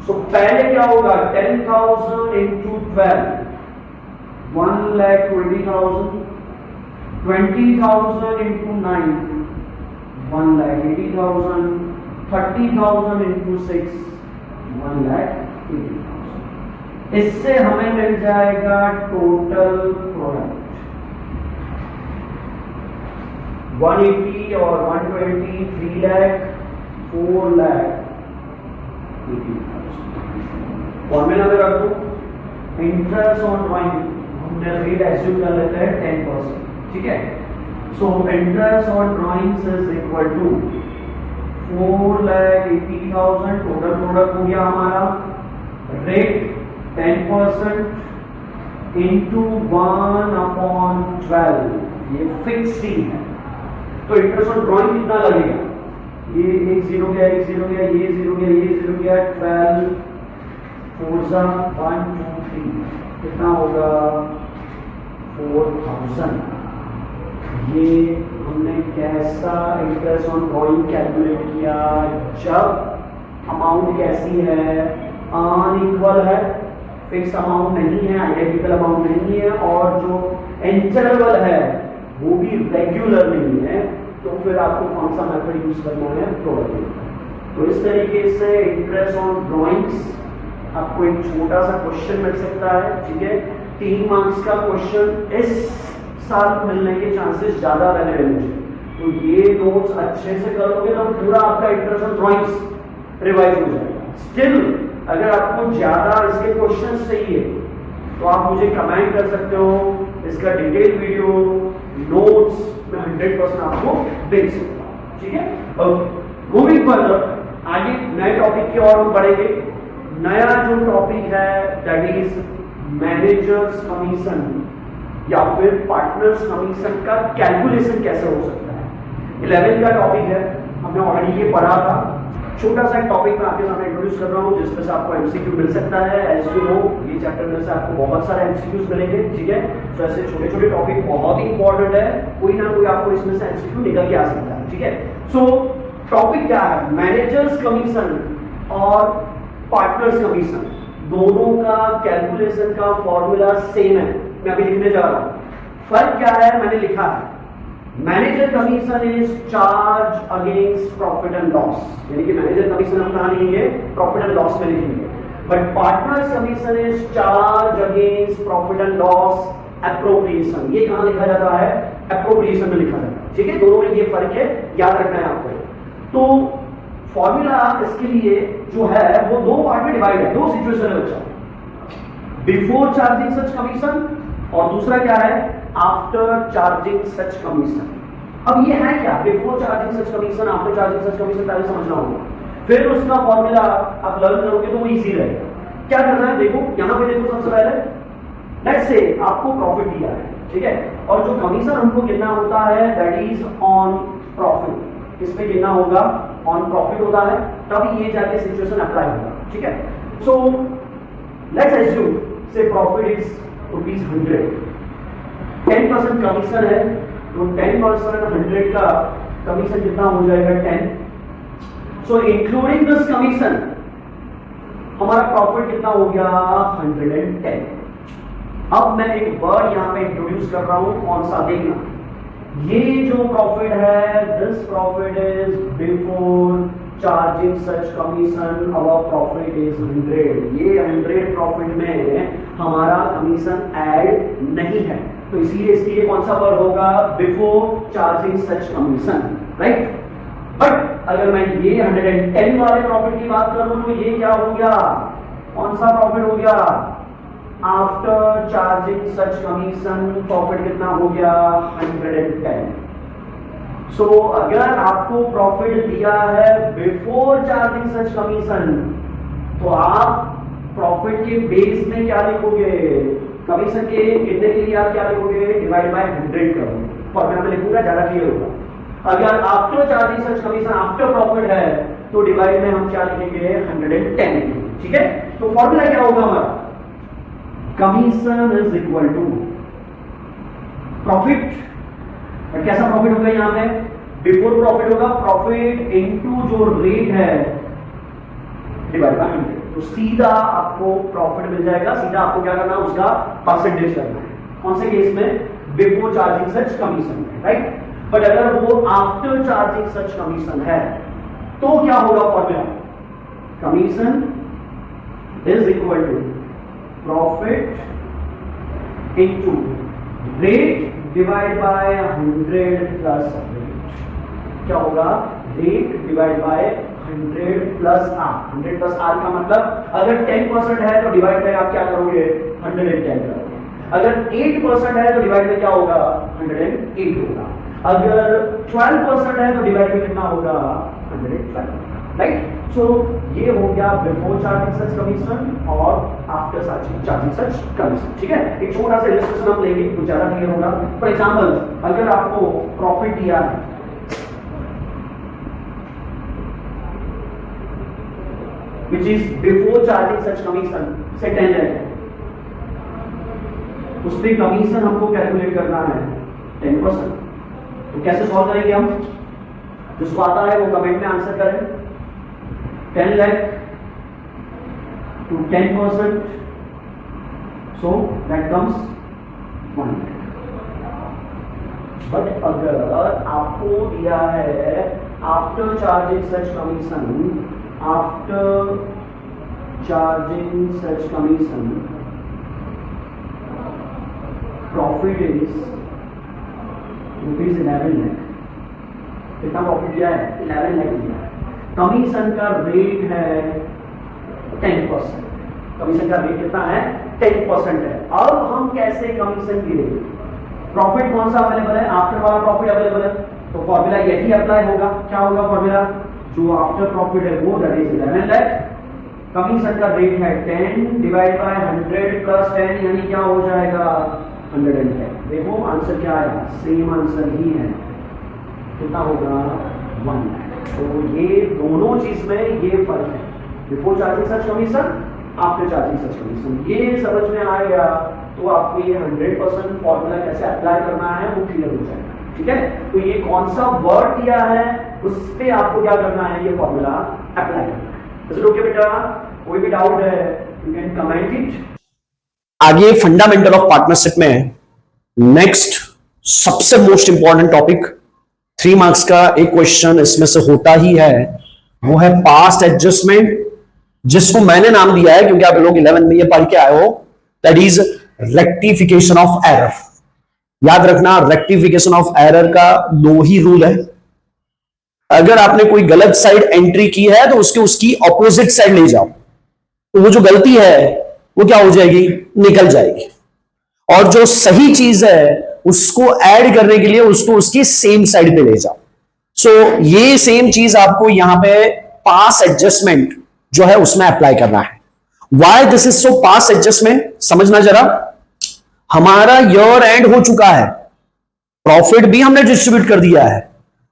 S1: So पहले क्या होगा, 10,000 इंटू 12, 1,20,000, 20,000 इंटू 9, 1,80,000, 30,000 इंटू 6, 1,80,000। इससे हमें मिल जाएगा टोटल प्रोडक्ट 180 और 120, 3 लाख, 4 लाख 80,000। फॉर्मूला में रख दो, इंटरेस्ट ऑन ड्राइंग हमने रेट एज्यूम कर लेते हैं 10%, ठीक है। So interest on drawings is equal to 4,80,000 total product हो गया हमारा, रेट 10% इंटू 1/12, ये फिक्स्ड ही है। तो इंटरेस्ट ऑन ड्राइंग कितना लगेगा, ये 1 0 गया, 1 0 गया, ये 0 गया, ये 0 गया, 12 4 1 2 3 कितना होगा, 4,000। ये हमने कैसा इंटरेस्ट ऑन ड्राइंग कैलकुलेट किया, जब अमाउंट कैसी है, अनइक्वल है, फिक्स अमाउंट नहीं है, आइडेंटिकल अमाउंट नहीं है, और जो इंटरवल है वो भी रेगुलर नहीं है, तो फिर आपको कौन सा मेथड यूज करना है, प्रोडक्ट। तो इस तरीके से इंटरेस्ट ऑन ड्राइंग्स आपको एक छोटा सा क्वेश्चन मिल सकता है, ठीक है। 3 मार्क्स का क्वेश्चन इस साल मिलने के चांसेस ज्यादा रेलेवेंट है। तो ये नोट्स अच्छे से करोगे तो पूरा आपका इंटरेस्ट ऑन ड्राइंग्स रिवाइज हो जाएगा। स्टिल अगर आपको ज्यादा इसके क्वेश्चंस चाहिए तो आप मुझे कमेंट कर सकते हो, इसका डिटेल वीडियो नोट्स मैं 100% आपको दे सकता हूं, ठीक है। मूविंग फर्दर, आगे नए टॉपिक की ओर हम बढ़ेंगे। नया जो टॉपिक है दैट इज मैनेजर्स कमीशन या फिर पार्टनर्स कमीशन का कैलकुलेशन कैसे हो सकता है। 11 का टॉपिक है, हमने ऑलरेडी ये पढ़ा था। छोटा सा एक टॉपिक मैं आपके सामने इंट्रोड्यूस कर रहा हूँ जिसमें से आपको एमसीक्यू मिल सकता है। एज यू नो ये चैप्टर में से आपको बहुत सारे एमसीक्यूज मिलेंगे, ठीक है। तो ऐसे छोटे छोटे टॉपिक बहुत ही इंपॉर्टेंट है, कोई ना कोई आपको इसमें से एमसीक्यू निकल के आ सकता है, ठीक है। सो टॉपिक क्या है, मैनेजर्स कमीशन और पार्टनर्स कमीशन, दोनों का कैलकुलेशन का फॉर्मूला सेम है। मैं अभी लिखने जा रहा हूं। फर्क क्या है, मैंने लिखा है manager commission is charge against profit and loss, यानी कि मैनेजर कमीशन हम कहां लिखेंगे, प्रॉफिट एंड लॉस में लिखेंगे। But partners commission is charge against profit and loss appropriation, ये कहां लिखा जाता है, एप्रोप्रिएशन में लिखा जाता है, ठीक है। दोनों में ये फर्क है, याद रखना है आपको। तो फॉर्मूला इसके लिए जो है वो 2 पार्ट में डिवाइड है, 2 सिचुएशन है बच्चा, बिफोर चार्जिंग सच कमीशन और दूसरा क्या है, आफ्टर चार्जिंग सच कमीशन। अब ये है क्या, बिफोर चार्जिंग सच कमीशन, आफ्टर चार्जिंग सच कमीशन, पहले समझना होगा, फिर उसका फॉर्मूला आप लर्न करोगे तो वो इजी रहेगा। क्या करना है, देखो यहां पे देखो, सबसे पहले लेट्स से आपको प्रॉफिट दिया है, ठीक है, और जो कमीशन हमको गिनना होता है दैट इज ऑन प्रॉफिट, किस पे गिनना होगा, ऑन प्रॉफिट होता है, तब ये जाके सिचुएशन अप्लाई होगा, ठीक है। सो लेट्स एज्यूम से प्रॉफिट इज ₹100, 10% कमीशन है, तो 10% 100 का कमीशन कितना हो जाएगा, 10। सो इंक्लूडिंग दिस कमीशन हमारा प्रॉफिट कितना हो गया, 110। अब मैं एक वर्ड यहां पे इंट्रोड्यूस कर रहा हूं, कौन सा, देखना, ये जो प्रॉफिट है, this profit is before charging such commission, our profit is 100। ये 100 प्रॉफिट में हमारा कमीशन ऐड नहीं है, तो इसलिए इसके लिए कौन सा वर्ड होगा, before charging such commission, right. But अगर मैं ये 110 वाले प्रॉफिट की बात करूं तो ये क्या हो गया, कौन सा प्रॉफिट हो गया, आफ्टर चार्जिंग सच कमीशन प्रॉफिट कितना हो गया, 110। सो अगर आपको प्रॉफिट दिया है बिफोर चार्जिंग सच कमीशन तो आप प्रॉफिट के बेस में क्या लिखोगे, कमीशन के कितने के लिए आप क्या लिखोगे, डिवाइड बाय 100 करोगे, फॉर्मूला में लिखूंगा ज्यादा क्लियर होगा। अगर आफ्टर चार्जिंग सच कमीशन आफ्टर प्रॉफिट है तो डिवाइड में हम क्या लिखेंगे, 110, ठीक है। तो फॉर्मूला क्या होगा हमारा, commission is equal to profit, कैसा प्रॉफिट होगा यहां पे, बिफोर प्रॉफिट होगा, प्रॉफिट इनटू जो रेट है डिवाइड बाय 100। तो सीधा आपको प्रॉफिट मिल जाएगा, सीधा आपको क्या करना है, उसका परसेंटेज करना है, कौन से केस में, बिफोर चार्जिंग सच कमीशन में, राइट। बट अगर वो आफ्टर चार्जिंग सच कमीशन है तो क्या होगा formula, commission is equal to profit into rate divide by 100 plus rate, क्या होगा, rate divide by 100 plus R, 100 plus R का मतलब अगर 10% है तो डिवाइड बाय आप क्या करोगे, 110 करोगे, अगर 8% है तो डिवाइड में क्या होगा, 108 होगा, अगर 12% है तो डिवाइड में कितना होगा, 112, राइट। सो ये हो गया बिफोर चार्जिंग सच कमीशन और आफ्टर चार्जिंग सच कमीशन, ठीक है। एक छोटा सा इलस्ट्रेशन हम लेंगे तो ज्यादा क्लियर होगा। फॉर एग्जांपल अगर आपको प्रॉफिट दिया है which is before charging such commission से 10 है, उस पे कमीशन हमको कैलकुलेट करना है 10%। तो कैसे सॉल्व करेंगे हम, जिसको आता है वो कमेंट में आंसर करें। 10 lakh to 10%, so that comes 1 lakh। But अगर आपको दिया है after charging such commission, after charging such commission profit is ₹11 lakh, कितना प्रॉफिट दिया है, 11 लाख दिया है, कमीशन का रेट है 10%, कमीशन का रेट कितना है, 10% है। अब हम कैसे कमीशन गिरेंगे, प्रॉफिट कौन सा अवेलेबल है, आफ्टर वाला प्रॉफिट अवेलेबल है, तो फॉर्मूला यही अप्लाई होगा, क्या होगा फॉर्मूला, जो आफ्टर प्रॉफिट है वो दैट इज 11 लाख, कमीशन का रेट है 10 डिवाइड बाय 100 प्लस 10 यानी क्या हो जाएगा, 110। देखो आंसर क्या आया, सेम आंसर ही है, कितना होगा, 1 लाख। तो ये दोनों चीज में ये फर्क है, बिफोर चार्जिंग सच कमीशन, आफ्टर चार्जिंग सच कमीशन, ये समझ में आ गया तो आपको ये 100% फॉर्मूला कैसे अप्लाई करना है वो क्लियर हो जाएगा, ठीक है। तो ये कौन सा वर्ड दिया है उस पे आपको क्या करना है, ये फॉर्मूला अप्लाई करना है। ओके बेटा, कोई भी डाउट है यू कैन कमेंट इट।
S2: आगे फंडामेंटल ऑफ पार्टनरशिप में नेक्स्ट सबसे मोस्ट इंपॉर्टेंट टॉपिक 3 मार्क्स का एक क्वेश्चन इसमें से होता ही है, वो है पास्ट एडजस्टमेंट, जिसको मैंने नाम दिया है क्योंकि आप लोग 11 में ये पढ़ के आए हो, that is rectification of error. याद रखना रेक्टिफिकेशन ऑफ एरर का 2 ही रूल है, अगर आपने कोई गलत साइड एंट्री की है तो उसकी ऑपोजिट साइड ले जाओ, तो वो जो गलती है वो क्या हो जाएगी, निकल जाएगी, और जो सही चीज है उसको ऐड करने के लिए उसको उसकी सेम साइड पे ले जाओ। सो ये सेम चीज आपको यहां पे पास एडजस्टमेंट जो है उसमें अप्लाई करना है। Why this is so pass adjustment, समझना जरा, हमारा ईयर एंड हो चुका है, प्रॉफिट भी हमने डिस्ट्रीब्यूट कर दिया है,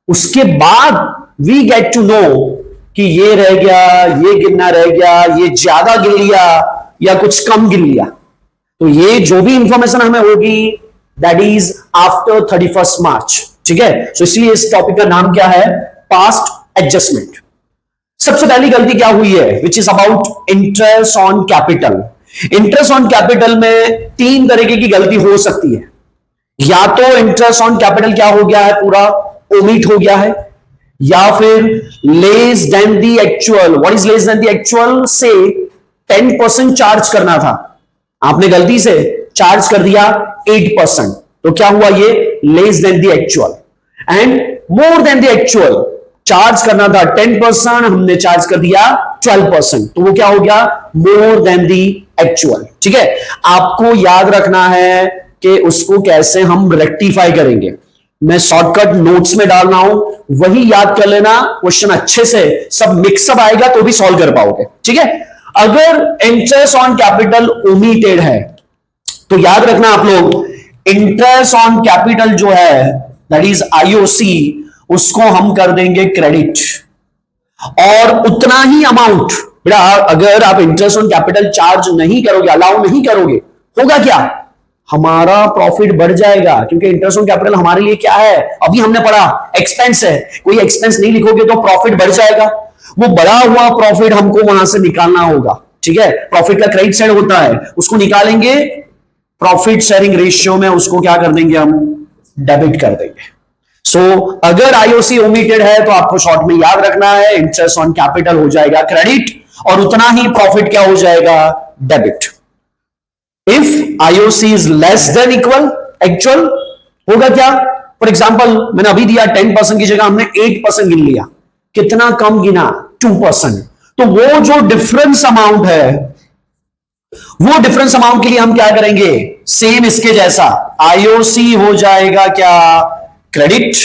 S2: उसके बाद वी गेट टू नो कि ये रह गया, ये गिनना रह गया, ये ज्यादा गिन लिया या कुछ कम गिन लिया, तो ये जो भी इंफॉर्मेशन हमें होगी दैट इज आफ्टर 31 मार्च, ठीक है। सो इसलिए इस टॉपिक का नाम क्या है, पास्ट एडजस्टमेंट। सबसे पहली गलती क्या हुई है, which is about interest on capital. Interest on capital में 3 तरीके की गलती हो सकती है, या तो इंटरेस्ट ऑन कैपिटल क्या हो गया है, पूरा ओमिट हो गया है, या फिर less than the actual. What is less than the actual, से 10% चार्ज करना था, आपने गलती से चार्ज कर दिया 8%, तो क्या हुआ ये less than the actual and more than the actual. Charge करना था 10%, हमने चार्ज कर दिया 12%, तो वो क्या हो गया मोर देन द एक्चुअल। ठीक है, आपको याद रखना है कि उसको कैसे हम रेक्टिफाई करेंगे। मैं शॉर्टकट नोट्स में डाल रहा हूं, वही याद कर लेना, क्वेश्चन अच्छे से सब मिक्सअप आएगा तो भी सॉल्व कर पाओगे। ठीक है, अगर इंटरेस्ट ऑन कैपिटल ओमिटेड है तो याद रखना आप लोग, इंटरेस्ट ऑन कैपिटल जो है दैट इज आईओसी, उसको हम कर देंगे क्रेडिट, और उतना ही अमाउंट। बेटा अगर आप इंटरेस्ट ऑन कैपिटल चार्ज नहीं करोगे, अलाउ नहीं करोगे, होगा क्या, हमारा प्रॉफिट बढ़ जाएगा, क्योंकि इंटरेस्ट ऑन कैपिटल हमारे लिए क्या है, अभी हमने पढ़ा एक्सपेंस है। कोई एक्सपेंस नहीं लिखोगे तो प्रॉफिट बढ़ जाएगा, वो बढ़ा हुआ प्रॉफिट हमको वहां से निकालना होगा। ठीक है, प्रॉफिट का क्रेडिट साइड होता है, उसको निकालेंगे, प्रॉफिट शेयरिंग रेशियो में उसको क्या कर देंगे हम, डेबिट कर देंगे। सो अगर आईओसी ओमिटेड है तो आपको शॉर्ट में याद रखना है इंटरेस्ट ऑन कैपिटल हो जाएगा क्रेडिट, और उतना ही प्रॉफिट क्या हो जाएगा, debit. If IOC is less than equal actual, होगा क्या, फॉर एग्जाम्पल मैंने अभी दिया 10% की जगह हमने 8% गिन लिया, कितना कम गिना, 2%, तो वो जो डिफरेंस अमाउंट है, वो डिफरेंस अमाउंट के लिए हम क्या करेंगे, सेम इसके जैसा आईओसी हो जाएगा क्या, क्रेडिट,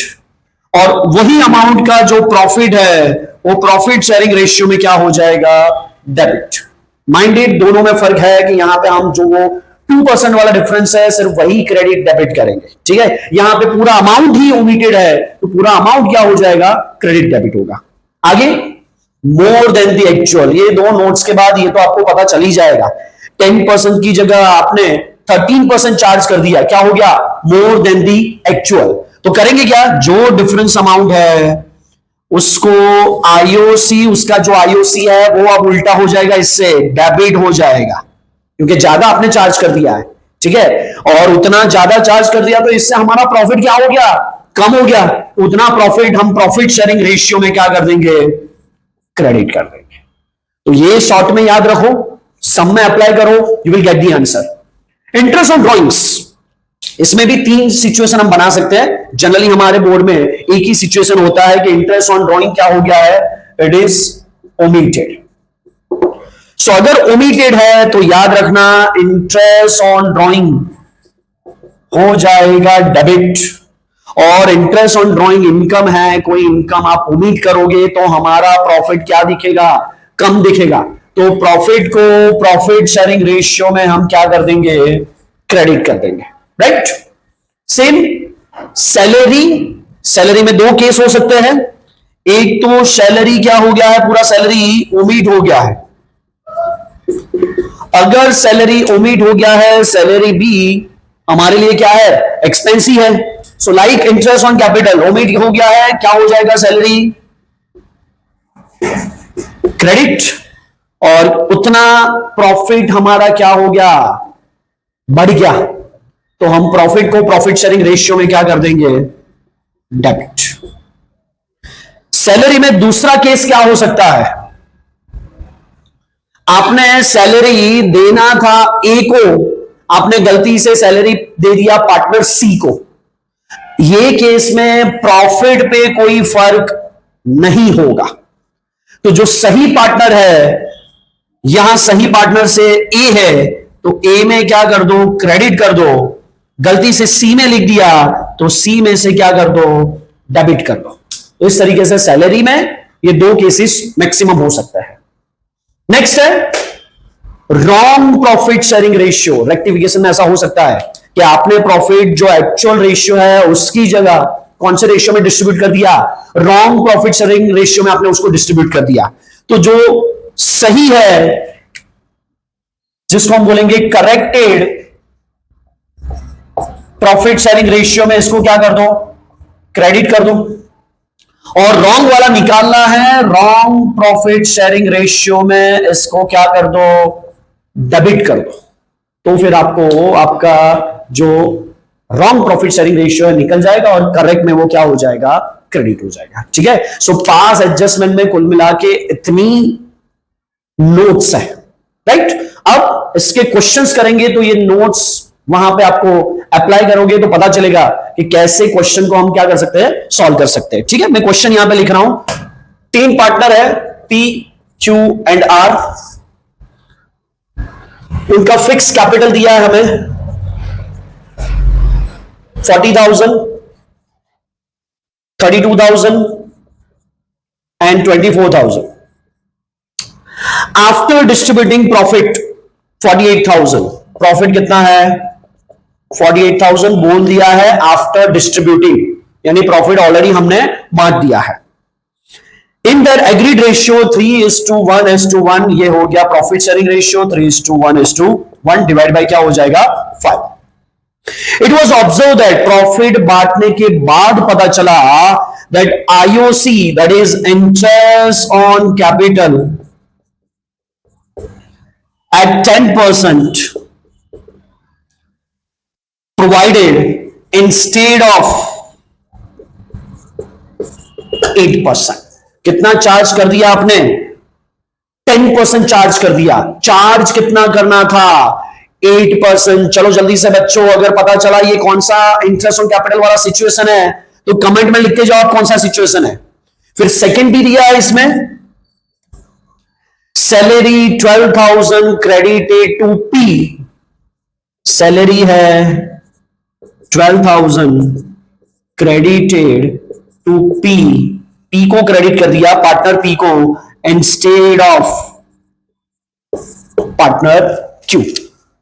S2: और वही अमाउंट का जो प्रॉफिट है वो प्रॉफिट शेयरिंग रेशियो में क्या हो जाएगा, डेबिट। माइंडेड दोनों में फर्क है कि यहां पे हम जो 2% वाला डिफरेंस है सिर्फ वही क्रेडिट डेबिट करेंगे। ठीक है, यहां पे पूरा अमाउंट ही ओमिटेड है तो पूरा अमाउंट क्या हो जाएगा, क्रेडिट डेबिट होगा। आगे मोर देन द एक्चुअल, ये दो नोट्स के बाद ये तो आपको पता चल ही जाएगा। 10% की जगह आपने 13% चार्ज कर दिया, क्या हो गया, मोर देन द एक्चुअल। तो करेंगे क्या, जो डिफरेंस अमाउंट है उसको आईओसी, उसका जो आईओसी है वो अब उल्टा हो जाएगा, इससे डेबिट हो जाएगा, क्योंकि ज्यादा आपने चार्ज कर दिया है। ठीक है, और उतना ज्यादा चार्ज कर दिया तो इससे हमारा प्रॉफिट क्या हो गया, कम हो गया, उतना प्रॉफिट हम प्रॉफिट शेयरिंग रेशियो में क्या कर देंगे, क्रेडिट कर देंगे। तो ये शॉर्ट में याद रखो, सम में अप्लाई करो, you will get the answer. Interest on drawings, इसमें भी 3 सिचुएशन हम बना सकते हैं। जनरली हमारे बोर्ड में एक ही सिचुएशन होता है कि इंटरेस्ट ऑन ड्रॉइंग क्या हो गया है, इट इज ओमिटेड। सो अगर ओमिटेड है तो याद रखना इंटरेस्ट ऑन ड्रॉइंग हो जाएगा डेबिट, और इंटरेस्ट ऑन ड्रॉइंग इनकम है, कोई इनकम आप ओमिट करोगे तो हमारा प्रॉफिट क्या दिखेगा, कम दिखेगा, तो प्रॉफिट को प्रॉफिट शेयरिंग रेशियो में हम क्या कर देंगे, क्रेडिट कर देंगे। राइट, सेम सैलरी, सैलरी में 2 केस हो सकते हैं। एक तो सैलरी क्या हो गया है, पूरा सैलरी ओमिट हो गया है। अगर सैलरी ओमिट हो गया है, सैलरी भी हमारे लिए क्या है, एक्सपेंस ही है। So like interest on capital omit हो गया है, क्या हो जाएगा, सैलरी क्रेडिट, और उतना प्रॉफिट हमारा क्या हो गया, बढ़ गया, तो हम प्रॉफिट को प्रॉफिट शेयरिंग रेशियो में क्या कर देंगे, डेबिट। सैलरी में दूसरा केस क्या हो सकता है, आपने सैलरी देना था ए को, आपने गलती से सैलरी दे दिया पार्टनर सी को। ये केस में प्रॉफिट पे कोई फर्क नहीं होगा, तो जो सही पार्टनर है, यहां सही पार्टनर से ए है तो ए में क्या कर दो, क्रेडिट कर दो, गलती से सी में लिख दिया तो सी में से क्या कर दो, डेबिट कर दो। तो इस तरीके से सैलरी में ये 2 केसेस मैक्सिमम हो सकता है। नेक्स्ट है wrong profit sharing ratio. Rectification में ऐसा हो सकता है कि आपने प्रॉफिट जो एक्चुअल रेशियो है उसकी जगह कौन से रेशियो में डिस्ट्रीब्यूट कर दिया, रॉन्ग प्रॉफिट शेयरिंग रेशियो में आपने उसको डिस्ट्रीब्यूट कर दिया। तो जो सही है, जिसको हम बोलेंगे करेक्टेड प्रॉफिट शेयरिंग रेशियो में, इसको क्या कर दो, क्रेडिट कर दो, और रॉन्ग वाला निकालना है, रॉन्ग प्रॉफिट शेयरिंग रेशियो में इसको क्या कर दो, डेबिट कर दो। तो फिर आपको आपका जो रॉन्ग प्रॉफिट शेयरिंग रेशियो है निकल जाएगा, और करेक्ट में वो क्या हो जाएगा, क्रेडिट हो जाएगा। ठीक है, सो पास एडजस्टमेंट में कुल मिला के इतनी नोट्स है। राइट, अब इसके क्वेश्चंस करेंगे तो ये नोट्स वहां पे आपको
S1: अप्लाई करोगे तो पता चलेगा कि कैसे क्वेश्चन को हम क्या कर सकते हैं, सॉल्व कर सकते हैं। ठीक है, मैं क्वेश्चन यहां पे लिख रहा हूं। 3 पार्टनर है पी, क्यू एंड आर। उनका फिक्स कैपिटल दिया है हमें 40,000, 32,000 and 24,000। After distributing profit 48,000। Profit कितना है? 48,000 बोल दिया है आफ्टर डिस्ट्रीब्यूटिंग, यानी प्रॉफिट ऑलरेडी हमने बांट दिया है। इन दर एग्रीड रेशियो 3:1:1, ये हो गया profit sharing ratio 3:1:1, divide by क्या हो जाएगा 5। It was observe that profit बांटने के बाद पता चला that IOC, that is interest on capital at 10% provided instead of 8%। कितना चार्ज कर दिया आपने? 10% चार्ज कर दिया। चार्ज कितना करना था? 8%। चलो जल्दी से बच्चों, अगर पता चला ये कौन सा इंटरेस्ट ऑन कैपिटल वाला सिचुएशन है तो कमेंट में लिख के जाओ कौन सा सिचुएशन है। फिर सेकंड भी दिया है इसमें, salary 12,000 credited to P. Salary है 12,000 क्रेडिटेड टू पी। पी को क्रेडिट कर दिया, पार्टनर पी को, इंस्टेड ऑफ पार्टनर क्यू।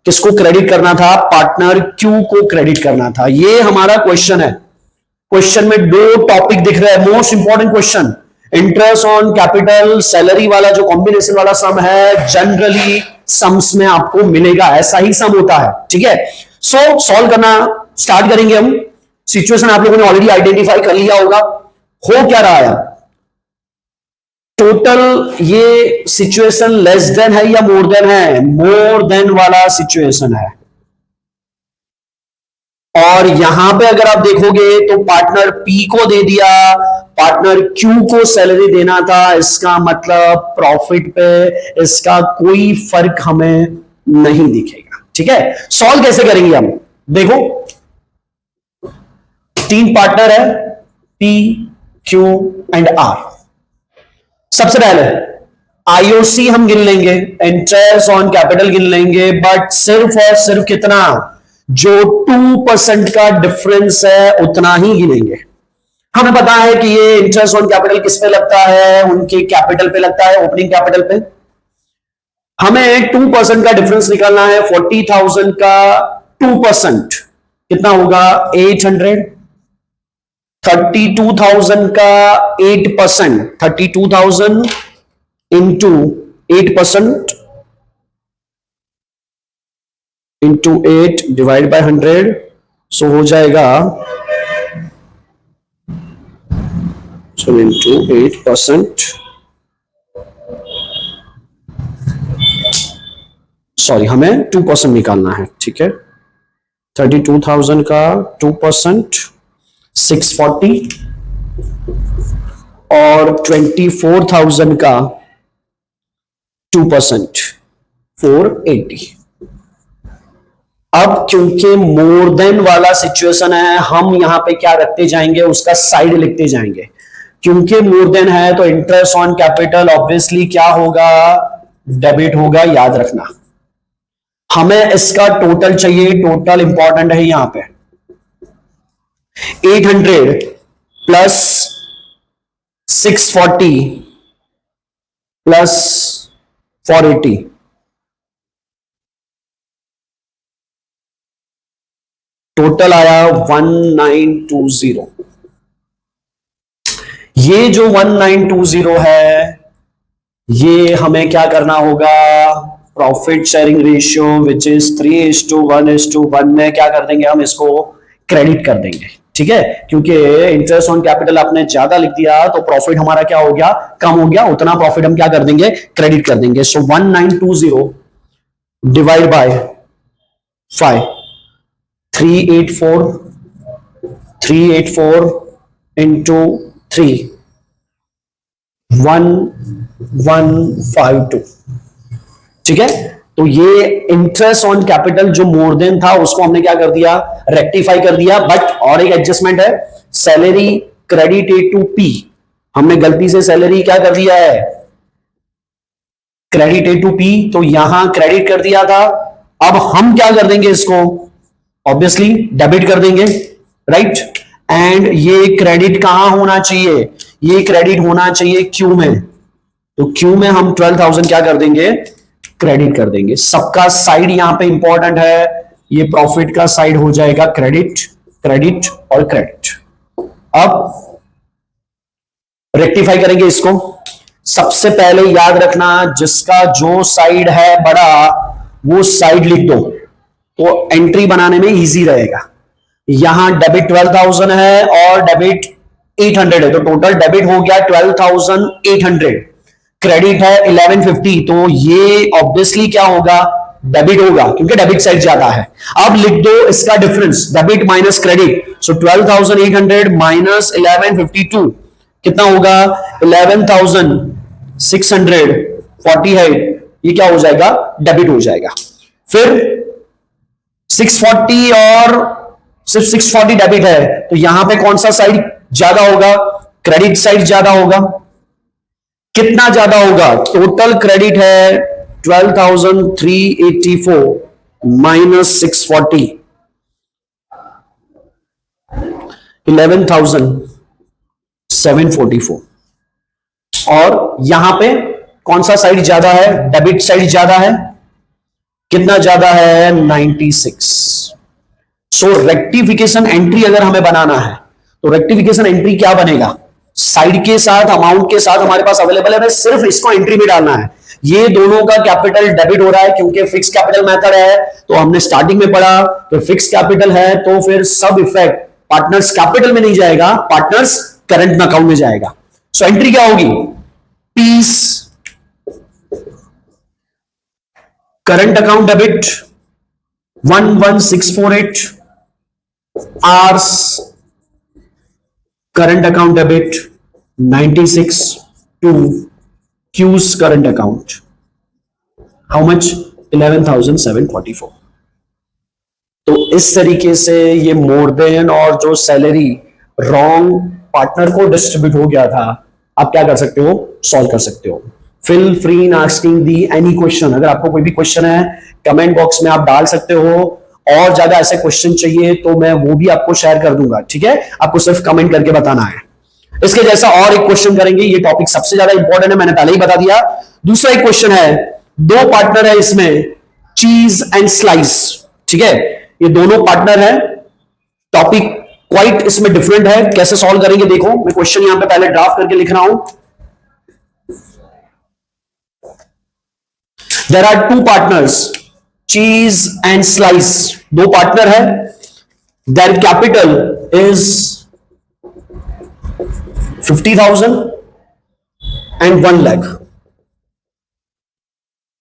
S1: किसको क्रेडिट करना था? पार्टनर क्यू को क्रेडिट करना था। ये हमारा क्वेश्चन है। क्वेश्चन में 2 टॉपिक दिख रहे हैं, most important question. Interest on capital salary वाला जो कॉम्बिनेशन वाला सम है, जनरली सम्स में आपको मिलेगा, ऐसा ही सम होता है। ठीक है, सो सॉल्व करना स्टार्ट करेंगे हम। सिचुएशन आप लोगों ने ऑलरेडी आइडेंटिफाई कर लिया होगा। हो क्या रहा है? टोटल ये सिचुएशन लेस देन है या मोर देन है? मोर देन वाला सिचुएशन है। और यहां पे अगर आप देखोगे तो पार्टनर पी को दे दिया, पार्टनर क्यू को सैलरी देना था। इसका मतलब प्रॉफिट पे इसका कोई फर्क हमें नहीं दिखेगा। ठीक है, सॉल्व कैसे करेंगे हम? देखो 3 पार्टनर है पी, क्यू एंड आर। सबसे पहले आईओसी हम गिन लेंगे, इंटरेस्ट ऑन कैपिटल गिन लेंगे, बट सिर्फ और सिर्फ कितना? जो 2% का डिफरेंस है उतना ही गिनेंगे। हमें पता है कि ये इंटरेस्ट ऑन कैपिटल किस पे लगता है? उनके कैपिटल पे लगता है, ओपनिंग कैपिटल पे। हमें 2% का डिफरेंस निकालना है। 40,000 का 2% कितना होगा? 800। 32,000 का 8%, 32,000 इंटू 8% इंटू 8 डिवाइड बाय 100, सो हो जाएगा इंटू 8%, सॉरी हमें 2% निकालना है। ठीक है, 32,000 का 2% 640 और 24,000 का 2% 480। अब क्योंकि मोर देन वाला सिचुएशन है, हम यहां पे क्या रखते जाएंगे? उसका साइड लिखते जाएंगे। क्योंकि मोर देन है तो इंटरेस्ट ऑन कैपिटल ऑब्वियसली क्या होगा? डेबिट होगा, याद रखना। हमें इसका टोटल चाहिए, टोटल इंपॉर्टेंट है यहां पे। 800 प्लस 640 प्लस 480, टोटल आया 1920। ये जो 1920 है, ये हमें क्या करना होगा? Profit sharing ratio which is 3:1:1 में क्या कर देंगे? हम इसको क्रेडिट कर देंगे। ठीक है, क्योंकि इंटरेस्ट ऑन कैपिटल आपने ज्यादा लिख दिया तो प्रॉफिट हमारा क्या हो गया? कम हो गया। उतना प्रॉफिट हम क्या कर देंगे? क्रेडिट कर देंगे। सो 1920 डिवाइड बाय 5, 384 इंटू 3, 1152। ठीक है,
S2: तो ये इंटरेस्ट ऑन कैपिटल जो मोर देन था उसको हमने क्या कर दिया, रेक्टिफाई कर दिया। बट और एक एडजस्टमेंट है, सैलरी क्रेडिटेड टू पी, हमने गलती से सैलरी क्या कर दिया है, क्रेडिटेड टू पी, तो यहां क्रेडिट कर दिया था। अब हम क्या कर देंगे इसको, ऑब्वियसली डेबिट कर देंगे, राइट। एंड ये क्रेडिट कहां होना चाहिए, ये क्रेडिट होना चाहिए क्यू में, तो क्यू में हम 12,000 क्या कर देंगे, क्रेडिट कर देंगे। सबका साइड यहां पे इंपॉर्टेंट है, ये प्रॉफिट का साइड हो जाएगा क्रेडिट, क्रेडिट और क्रेडिट। अब रेक्टिफाई करेंगे इसको। सबसे पहले याद रखना, जिसका जो साइड है बड़ा वो साइड लिख दो, तो एंट्री बनाने में इजी रहेगा। यहां डेबिट 12,000 है और डेबिट 800 है, तो टोटल डेबिट हो गया 12,800, क्रेडिट है 1150, तो ये ऑब्वियसली क्या होगा, डेबिट होगा, क्योंकि डेबिट साइड ज्यादा है। अब लिख दो इसका डिफरेंस, डेबिट माइनस क्रेडिट, सो 12,800 माइनस 1152 कितना होगा, 11,648, ये क्या हो जाएगा, डेबिट हो जाएगा। फिर 640 और सिर्फ 640 डेबिट है, तो यहां पे कौन सा साइड ज्यादा होगा, क्रेडिट साइड ज्यादा होगा। कितना ज्यादा होगा, टोटल क्रेडिट है 12,384 माइनस 640, 11,744, और यहां पे कौन सा साइड ज्यादा है, डेबिट साइड ज्यादा है, कितना ज्यादा है, 96। सो रेक्टिफिकेशन एंट्री अगर हमें बनाना है तो रेक्टिफिकेशन एंट्री क्या बनेगा, साइड के साथ अमाउंट के साथ हमारे पास अवेलेबल है, सिर्फ इसको एंट्री में डालना है। ये दोनों का कैपिटल डेबिट हो रहा है क्योंकि फिक्स कैपिटल मेथड है, तो हमने स्टार्टिंग में पढ़ा, तो फिक्स कैपिटल है तो फिर सब इफेक्ट पार्टनर्स कैपिटल में नहीं जाएगा, पार्टनर्स करंट अकाउंट में जाएगा। सो एंट्री क्या होगी, P's current account debit 11648, R's current account debit 96 to Q's current account, how much, 11,744। तो इस तरीके से ये मोर देन और जो सैलरी रॉन्ग पार्टनर को डिस्ट्रीब्यूट हो गया था, आप क्या कर सकते हो, सॉल्व कर सकते हो। Feel free in asking the any question, अगर आपको कोई भी क्वेश्चन है कमेंट बॉक्स में आप डाल सकते हो, और ज्यादा ऐसे क्वेश्चन चाहिए तो मैं वो भी आपको शेयर कर दूंगा, ठीक है, आपको सिर्फ कमेंट करके बताना है। इसके जैसा और एक क्वेश्चन करेंगे, ये टॉपिक सबसे ज्यादा इंपॉर्टेंट है, मैंने पहले ही बता दिया। दूसरा एक क्वेश्चन है, दो पार्टनर है इसमें, चीज एंड स्लाइस, ठीक है, ये दोनों पार्टनर है, टॉपिक क्वाइट इसमें डिफरेंट है, कैसे सॉल्व करेंगे देखो, मैं क्वेश्चन यहां पे पहले ड्राफ्ट करके लिख रहा हूं। देयर आर टू पार्टनर्स, चीज एंड स्लाइस, दो पार्टनर है, their capital is 50,000 and 1 lakh.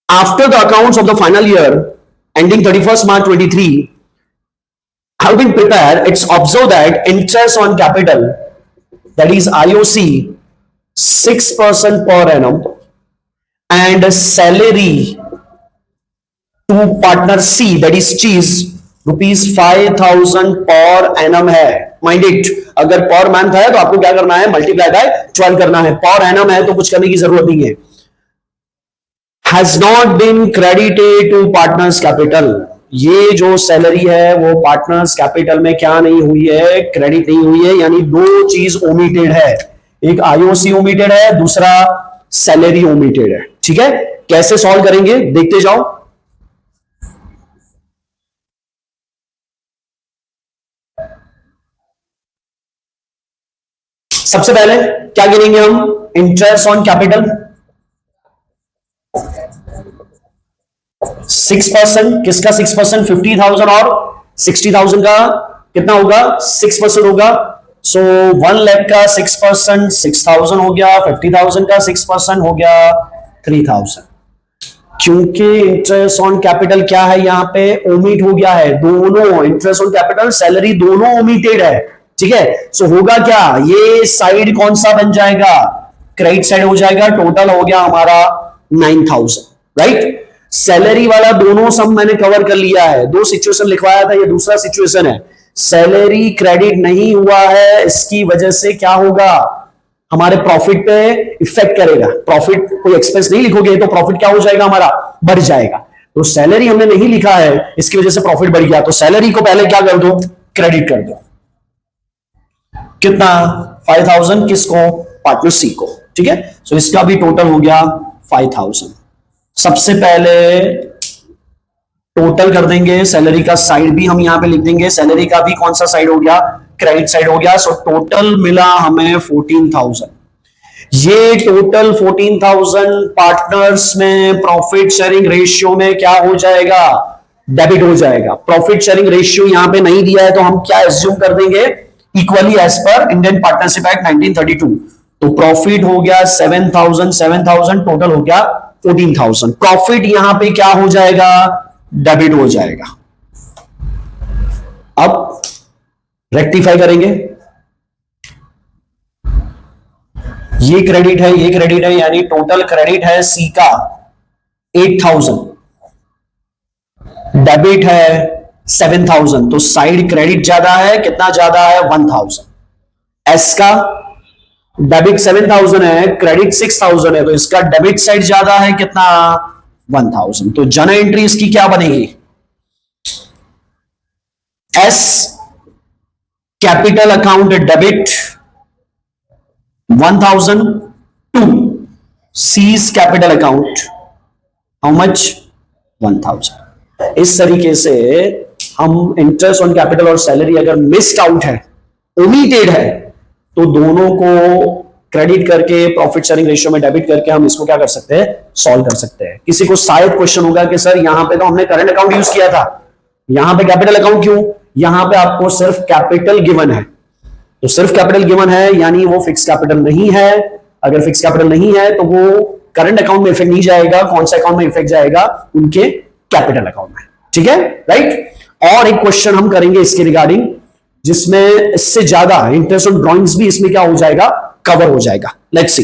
S2: After the accounts of the final year ending 31st March 23 have been prepared, it's observed that interest on capital, that is IOC, 6% per annum, and salary to partner C, that is cheese, ₹5,000 per annum है। Mind it, अगर per month है तो आपको क्या करना है, multiply by 12 करना है, पर एनम है तो कुछ करने की जरूरत नहीं है। Has not been credited to partners capital, ये जो सैलरी है वो पार्टनर्स कैपिटल में क्या नहीं हुई है, क्रेडिट नहीं हुई है, यानी दो चीज ओमिटेड है, एक आईओसी ओमिटेड है, दूसरा सैलरी ओमिटेड है, ठीक है। कैसे सॉल्व करेंगे देखते जाओ। सबसे पहले क्या गिनेंगे हम, इंटरेस्ट ऑन कैपिटल 6%, किसका 6%, 50,000 और 60,000 का कितना होगा, 6% होगा। सो 1 लाख का 6% 6,000 हो गया, 50,000 का 6% हो गया 3,000। क्योंकि इंटरेस्ट ऑन कैपिटल क्या है, यहां पे ओमिट हो गया है, दोनों इंटरेस्ट ऑन कैपिटल सैलरी दोनों ओमिटेड है, ठीक है। सो होगा क्या, ये साइड कौन सा बन जाएगा, क्रेडिट साइड हो जाएगा, टोटल हो गया हमारा 9,000, राइट। सैलरी वाला दोनों सम मैंने कवर कर लिया है, दो सिचुएशन लिखवाया था, ये दूसरा सिचुएशन है। सैलरी क्रेडिट नहीं हुआ है, इसकी वजह से क्या होगा, हमारे प्रॉफिट पे इफेक्ट करेगा। प्रॉफिट, कोई एक्सपेंस नहीं लिखोगे तो प्रॉफिट क्या हो जाएगा, हमारा बढ़ जाएगा। तो सैलरी हमने नहीं लिखा है, इसकी वजह से प्रॉफिट बढ़ गया, तो सैलरी को पहले क्या कर दो, क्रेडिट कर दो। कितना, 5000 किसको, पार्टनर सी को, ठीक है। सो इसका भी टोटल हो गया 5000। सबसे पहले टोटल कर देंगे, सैलरी का साइड भी हम यहां पे लिख देंगे, सैलरी का भी कौन सा साइड हो गया, क्रेडिट साइड हो गया। सो टोटल मिला हमें 14000। ये टोटल 14000 पार्टनर्स में प्रॉफिट शेयरिंग रेशियो में क्या हो जाएगा, डेबिट हो जाएगा। प्रॉफिट शेयरिंग रेशियो यहां पे नहीं दिया है तो हम क्या एज्यूम कर देंगे, equally as per Indian partnership act 1932। तो प्रॉफिट हो गया 7000, टोटल हो गया 14000। प्रॉफिट यहां पे क्या हो जाएगा, डेबिट हो जाएगा। अब रेक्टिफाई करेंगे, ये क्रेडिट है, ये क्रेडिट है, यानी टोटल क्रेडिट है सी का 8000, डेबिट है 7000। तो साइड क्रेडिट ज्यादा है, कितना ज्यादा है, 1000। एस का डेबिट 7000 है, क्रेडिट 6000 है, तो इसका डेबिट साइड ज्यादा है, कितना, 1000। तो जर्नल एंट्री इसकी क्या बनेगी, S capital account debit 1000 to C's capital account how much, 1000। इस तरीके से हम इंटरेस्ट ऑन कैपिटल और सैलरी अगर मिस्ड आउट है, ओमिटेड है, तो दोनों को क्रेडिट करके प्रॉफिट शेयरिंग रेशियो में डेबिट करके हम इसको क्या कर सकते हैं, सॉल्व कर सकते हैं। किसी को शायद क्वेश्चन होगा कि सर यहां पे तो हमने करंट अकाउंट यूज किया था, यहां पे कैपिटल अकाउंट क्यों, यहां पे आपको सिर्फ कैपिटल गिवन है, तो सिर्फ कैपिटल गिवन है यानी वो फिक्स कैपिटल नहीं है। अगर फिक्स कैपिटल नहीं है तो वो करंट अकाउंट में इफेक्ट नहीं जाएगा, कौन से अकाउंट में इफेक्ट जाएगा, उनके कैपिटल अकाउंट में, ठीक है, राइट। और एक क्वेश्चन हम करेंगे इसके रिगार्डिंग, जिसमें इससे ज्यादा इंटरेस्ट ऑन ड्रॉइंग्स भी इसमें क्या हो जाएगा, कवर हो जाएगा। लेट्स सी,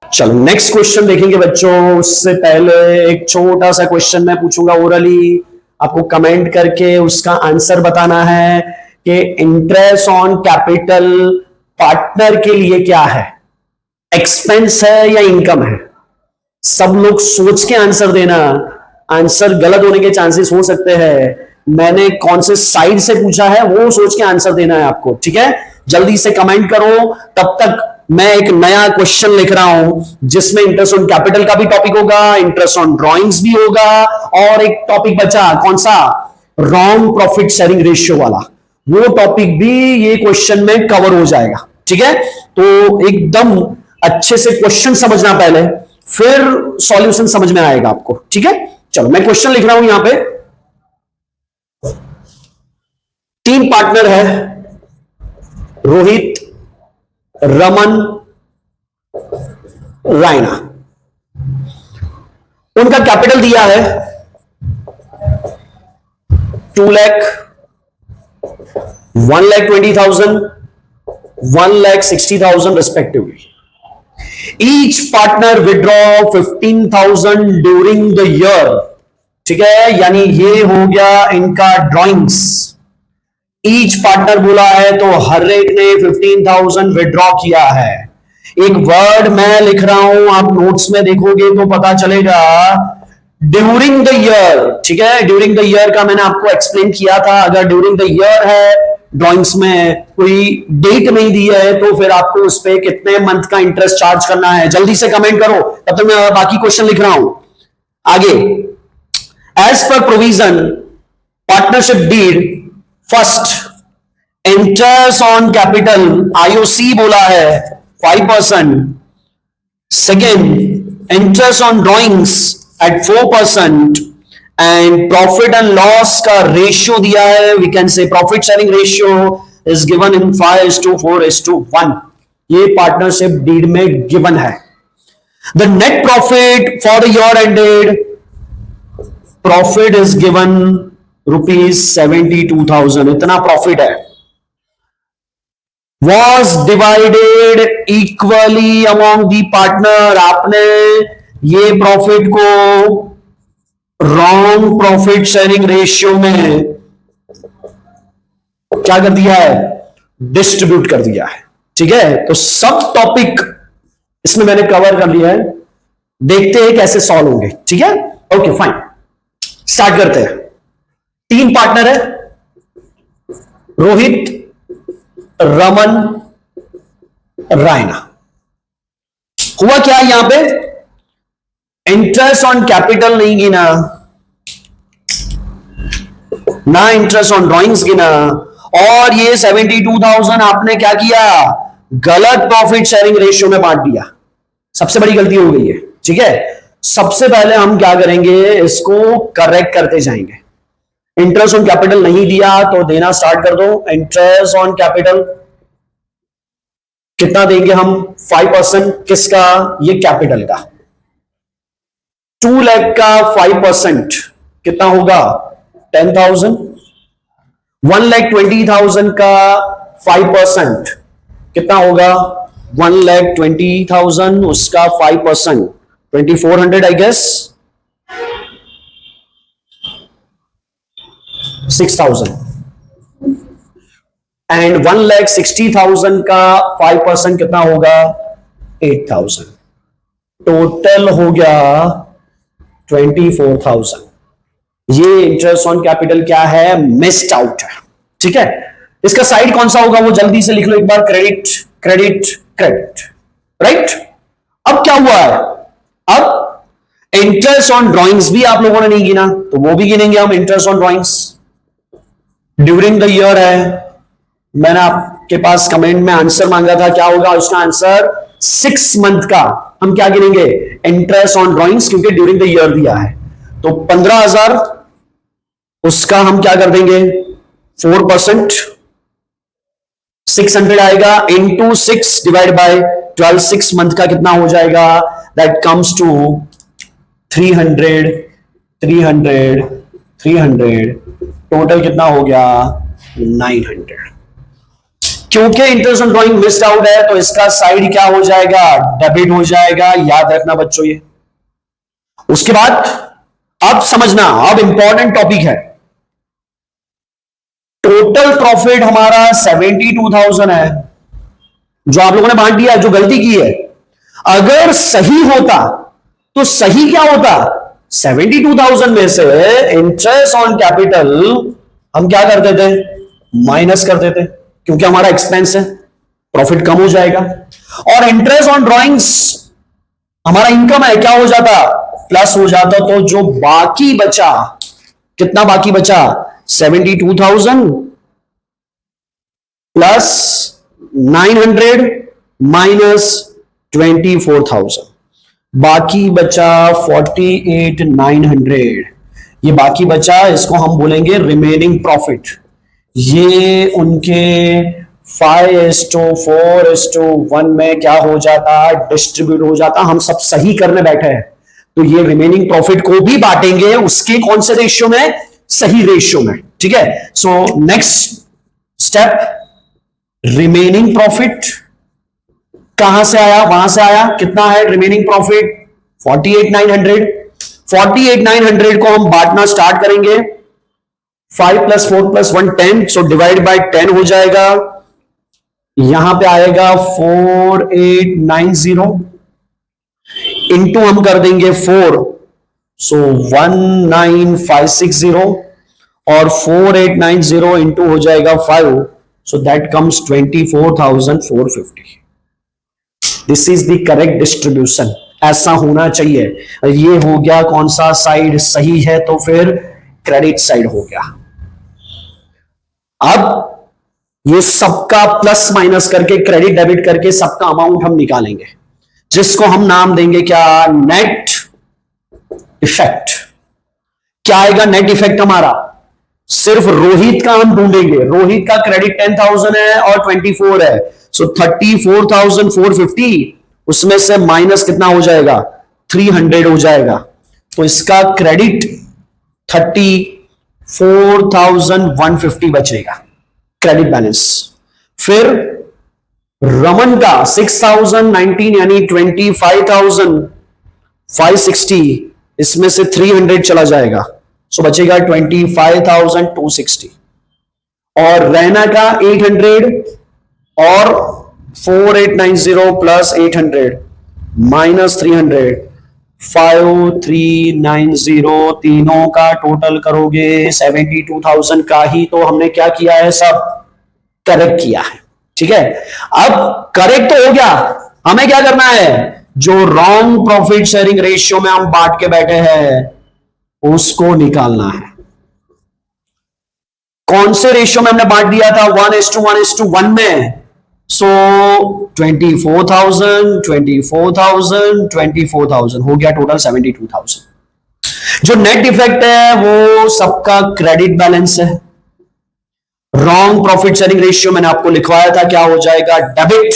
S2: चलो नेक्स्ट क्वेश्चन देखेंगे बच्चों। उससे पहले एक छोटा सा क्वेश्चन मैं पूछूंगा ओरली, आपको कमेंट करके उसका आंसर बताना है कि इंटरेस्ट ऑन कैपिटल पार्टनर के लिए क्या है, एक्सपेंस है या इनकम है। सब लोग सोच के आंसर देना, आंसर गलत होने के चांसेस हो सकते हैं। मैंने कौन से साइड से पूछा है वो सोच के आंसर देना है आपको, ठीक है। जल्दी से कमेंट करो, तब तक मैं एक नया क्वेश्चन लिख रहा हूं जिसमें इंटरेस्ट ऑन कैपिटल का भी टॉपिक होगा, इंटरेस्ट ऑन ड्रॉइंग्स भी होगा, और एक टॉपिक बचा कौन सा, रॉन्ग प्रॉफिट शेयरिंग रेशियो वाला, वो टॉपिक भी ये क्वेश्चन में कवर हो जाएगा, ठीक है। तो एकदम अच्छे से क्वेश्चन समझना पहले, फिर सॉल्यूशन समझ में आएगा आपको, ठीक है। चलो मैं क्वेश्चन लिख रहा हूं यहां पे। 3 पार्टनर है, रोहित, रमन, रायना। उनका कैपिटल दिया है 2 lakh, 1,20,000, 1,60,000 respectively. Each partner withdraw 15,000 during the year, ठीक है, यानी ये हो गया इनका ड्रॉइंग्स। ईच पार्टनर बोला है तो हर एक ने 15,000 विड्रॉ किया है। एक वर्ड मैं लिख रहा हूं, आप नोट्स में देखोगे तो पता चलेगा, ड्यूरिंग द ईयर, ठीक है। ड्यूरिंग द ईयर का मैंने आपको एक्सप्लेन किया था। अगर ड्यूरिंग द ईयर है, ड्रॉइंग्स में कोई डेट नहीं दी है, तो फिर आपको उस पर कितने मंथ का इंटरेस्ट चार्ज करना है, जल्दी से कमेंट करो, तब तक मैं बाकी क्वेश्चन लिख रहा हूं आगे। As per provision partnership deed, first interest on capital IOC बोला है 5%, second interest on drawings at 4%, and profit and loss का रेशियो दिया है, we can say profit sharing ratio is given in 5:4:1। ये पार्टनरशिप डीड में given है। The net profit for the year ended, profit is given ₹72,000, इतना profit है। Was divided equally among the partner, आपने ये प्रॉफिट को रॉन्ग प्रॉफिट शेयरिंग रेशियो में क्या कर दिया है, डिस्ट्रीब्यूट कर दिया है। ठीक है, तो सब टॉपिक इसमें मैंने कवर कर लिया है, देखते हैं कैसे सॉल्व होंगे। ठीक है, ओके फाइन, स्टार्ट करते हैं। 3 पार्टनर है, रोहित, रमन, रायना। हुआ क्या यहां पे, इंटरेस्ट ऑन कैपिटल नहीं गिना ना, इंटरेस्ट ऑन ड्रॉइंग्स गिना, और ये 72,000 आपने क्या किया, गलत प्रॉफिट शेयरिंग रेशियो में बांट दिया। सबसे बड़ी गलती हो गई है। ठीक है, सबसे पहले हम क्या करेंगे, इसको करेक्ट करते जाएंगे। इंटरेस्ट ऑन कैपिटल नहीं दिया तो देना स्टार्ट कर दो। इंटरेस्ट ऑन कैपिटल कितना देंगे हम, 5%। किसका, ये कैपिटल का। 2 लाख का 5% कितना होगा, 10,000। 1,20,000 का 5% कितना होगा, 1,20,000, उसका 5% 2,400 आई गेस, 6,000। एंड 1,60,000 का 5% कितना होगा, 8,000। टोटल हो गया 24,000। ये इंटरेस्ट ऑन कैपिटल क्या है, मिस्ड आउट है। ठीक है, इसका साइड कौन सा होगा वो जल्दी से लिख लो एक बार, क्रेडिट क्रेडिट क्रेडिट, राइट। अब क्या हुआ है, अब इंटरेस्ट ऑन ड्रॉइंग्स भी आप लोगों ने नहीं गिना, तो वो भी गिनेंगे हम। Interest on drawings during the year है, मैंने आपके पास कमेंट में आंसर मांगा था, क्या होगा उसका आंसर, 6 मंथ का हम क्या गिनेंगे, इंटरेस्ट ऑन ड्रॉइंग्स, क्योंकि ड्यूरिंग द ईयर दिया है। तो 15,000 उसका हम क्या कर देंगे, 4%, 600 आएगा, इंटू 6 डिवाइड बाय 12, 6 मंथ का कितना हो जाएगा, दैट कम्स टू 300, 300, 300, टोटल कितना हो गया, 900। क्योंकि interest on drawing missed out है तो इसका साइड क्या हो जाएगा, डेबिट हो जाएगा, याद रखना बच्चों ये। उसके बाद अब समझना, अब इंपॉर्टेंट टॉपिक है, टोटल प्रॉफिट हमारा 72,000 है, जो आप लोगों ने बांट दिया, जो गलती की है। अगर सही होता तो सही क्या होता, 72,000 में से इंटरेस्ट ऑन कैपिटल हम क्या करते थे, माइनस कर देते, क्योंकि हमारा एक्सपेंस है, प्रॉफिट कम हो जाएगा। और इंटरेस्ट ऑन ड्रॉइंग्स हमारा इनकम है, क्या हो जाता, प्लस हो जाता। तो जो बाकी बचा, कितना बाकी बचा, 72,000 प्लस 900 माइनस 24,000, बाकी बचा 48,900। ये बाकी बचा, इसको हम बोलेंगे रिमेनिंग प्रॉफिट। ये उनके 5:4:1 में क्या हो जाता, डिस्ट्रीब्यूट हो जाता। हम सब सही करने बैठे हैं, तो ये रिमेनिंग प्रॉफिट को भी बांटेंगे उसके कौन से रेशियो में, सही रेशियो में। ठीक है, so next step, remaining profit कहां से आया, वहां से आया, कितना है रिमेनिंग प्रॉफिट, 48,900। 48,900 को हम बांटना स्टार्ट करेंगे, 5 + 4 + 1 10, सो डिवाइड बाय 10 हो जाएगा। यहां पे आएगा 4890, इंटू हम कर देंगे 4, सो 19,560, और 4890 इंटू हो जाएगा 5, so that comes 24,450। This is the correct distribution, ऐसा होना चाहिए। ये हो गया कौन सा साइड सही है, तो फिर क्रेडिट साइड हो गया। अब ये सबका प्लस माइनस करके, क्रेडिट डेबिट करके सबका अमाउंट हम निकालेंगे, जिसको हम नाम देंगे क्या, नेट इफेक्ट। क्या आएगा नेट इफेक्ट हमारा, सिर्फ रोहित का हम ढूंढेंगे। रोहित का क्रेडिट 10,000 है और 24 है, सो 34,450, उसमें से माइनस कितना हो जाएगा, 300 हो जाएगा। तो इसका क्रेडिट 34,150 बचेगा क्रेडिट बैलेंस। फिर रमन का 6,019 यानी 25,560, इसमें से 300 चला जाएगा, सो बचेगा 25,260, और रैना का 800 और 4890 प्लस 800 माइनस 300 5390, तीनों का टोटल करोगे 72,000 का ही तो हमने क्या किया है, सब करेक्ट किया है। ठीक है, अब करेक्ट तो हो गया, हमें क्या करना है, जो रॉन्ग प्रॉफिट शेयरिंग रेशियो में हम बांट के बैठे हैं उसको निकालना है। कौन से रेशियो में हमने बांट दिया था, 1:1:1 में, सो 24,000 24,000 24,000 हो गया, टोटल 72,000। जो नेट इफेक्ट है वो सबका क्रेडिट बैलेंस है। रॉन्ग प्रॉफिट शेयरिंग रेशियो मैंने आपको लिखवाया था, क्या हो जाएगा, डेबिट।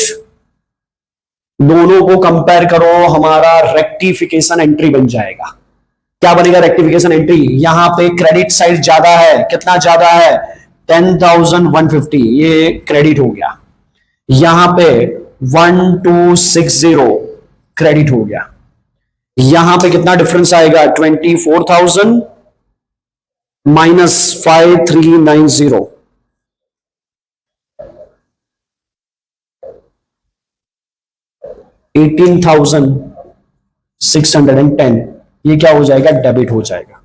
S2: दोनों को कंपेयर करो, हमारा रेक्टिफिकेशन एंट्री बन जाएगा। क्या बनेगा रेक्टिफिकेशन एंट्री, यहां पे क्रेडिट साइड ज्यादा है, कितना ज्यादा है, 10,150, ये क्रेडिट हो गया। यहां पे 1260 क्रेडिट हो गया। यहां पे कितना डिफरेंस आएगा, 24,000 माइनस 5390, 18,610, ये क्या हो जाएगा, डेबिट हो जाएगा।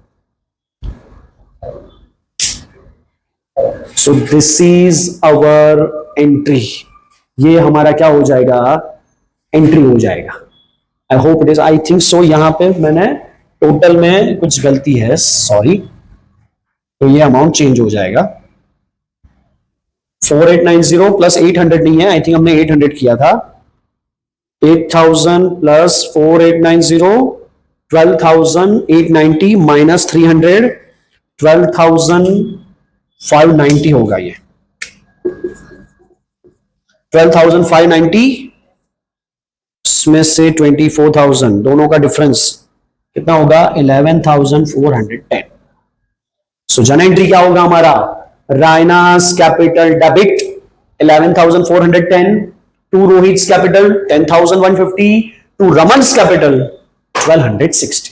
S2: सो दिस इज अवर एंट्री, ये हमारा क्या हो जाएगा, एंट्री हो जाएगा। आई hope it is, I think so. यहां पे मैंने टोटल में कुछ गलती है, सॉरी, तो ये अमाउंट चेंज हो जाएगा। 4890 प्लस 800 नहीं है, आई थिंक हमने 800 किया था। 8,000 प्लस 4890, 12,890 माइनस 300, 12,590 होगा ये, 12,590 इसमें से 24,000, दोनों का डिफरेंस कितना होगा, 11,410। सो जन एंट्री क्या होगा हमारा, रायनास capital debit 11,410, to Rohit capital 10,150, to रमन्स कैपिटल 1,260।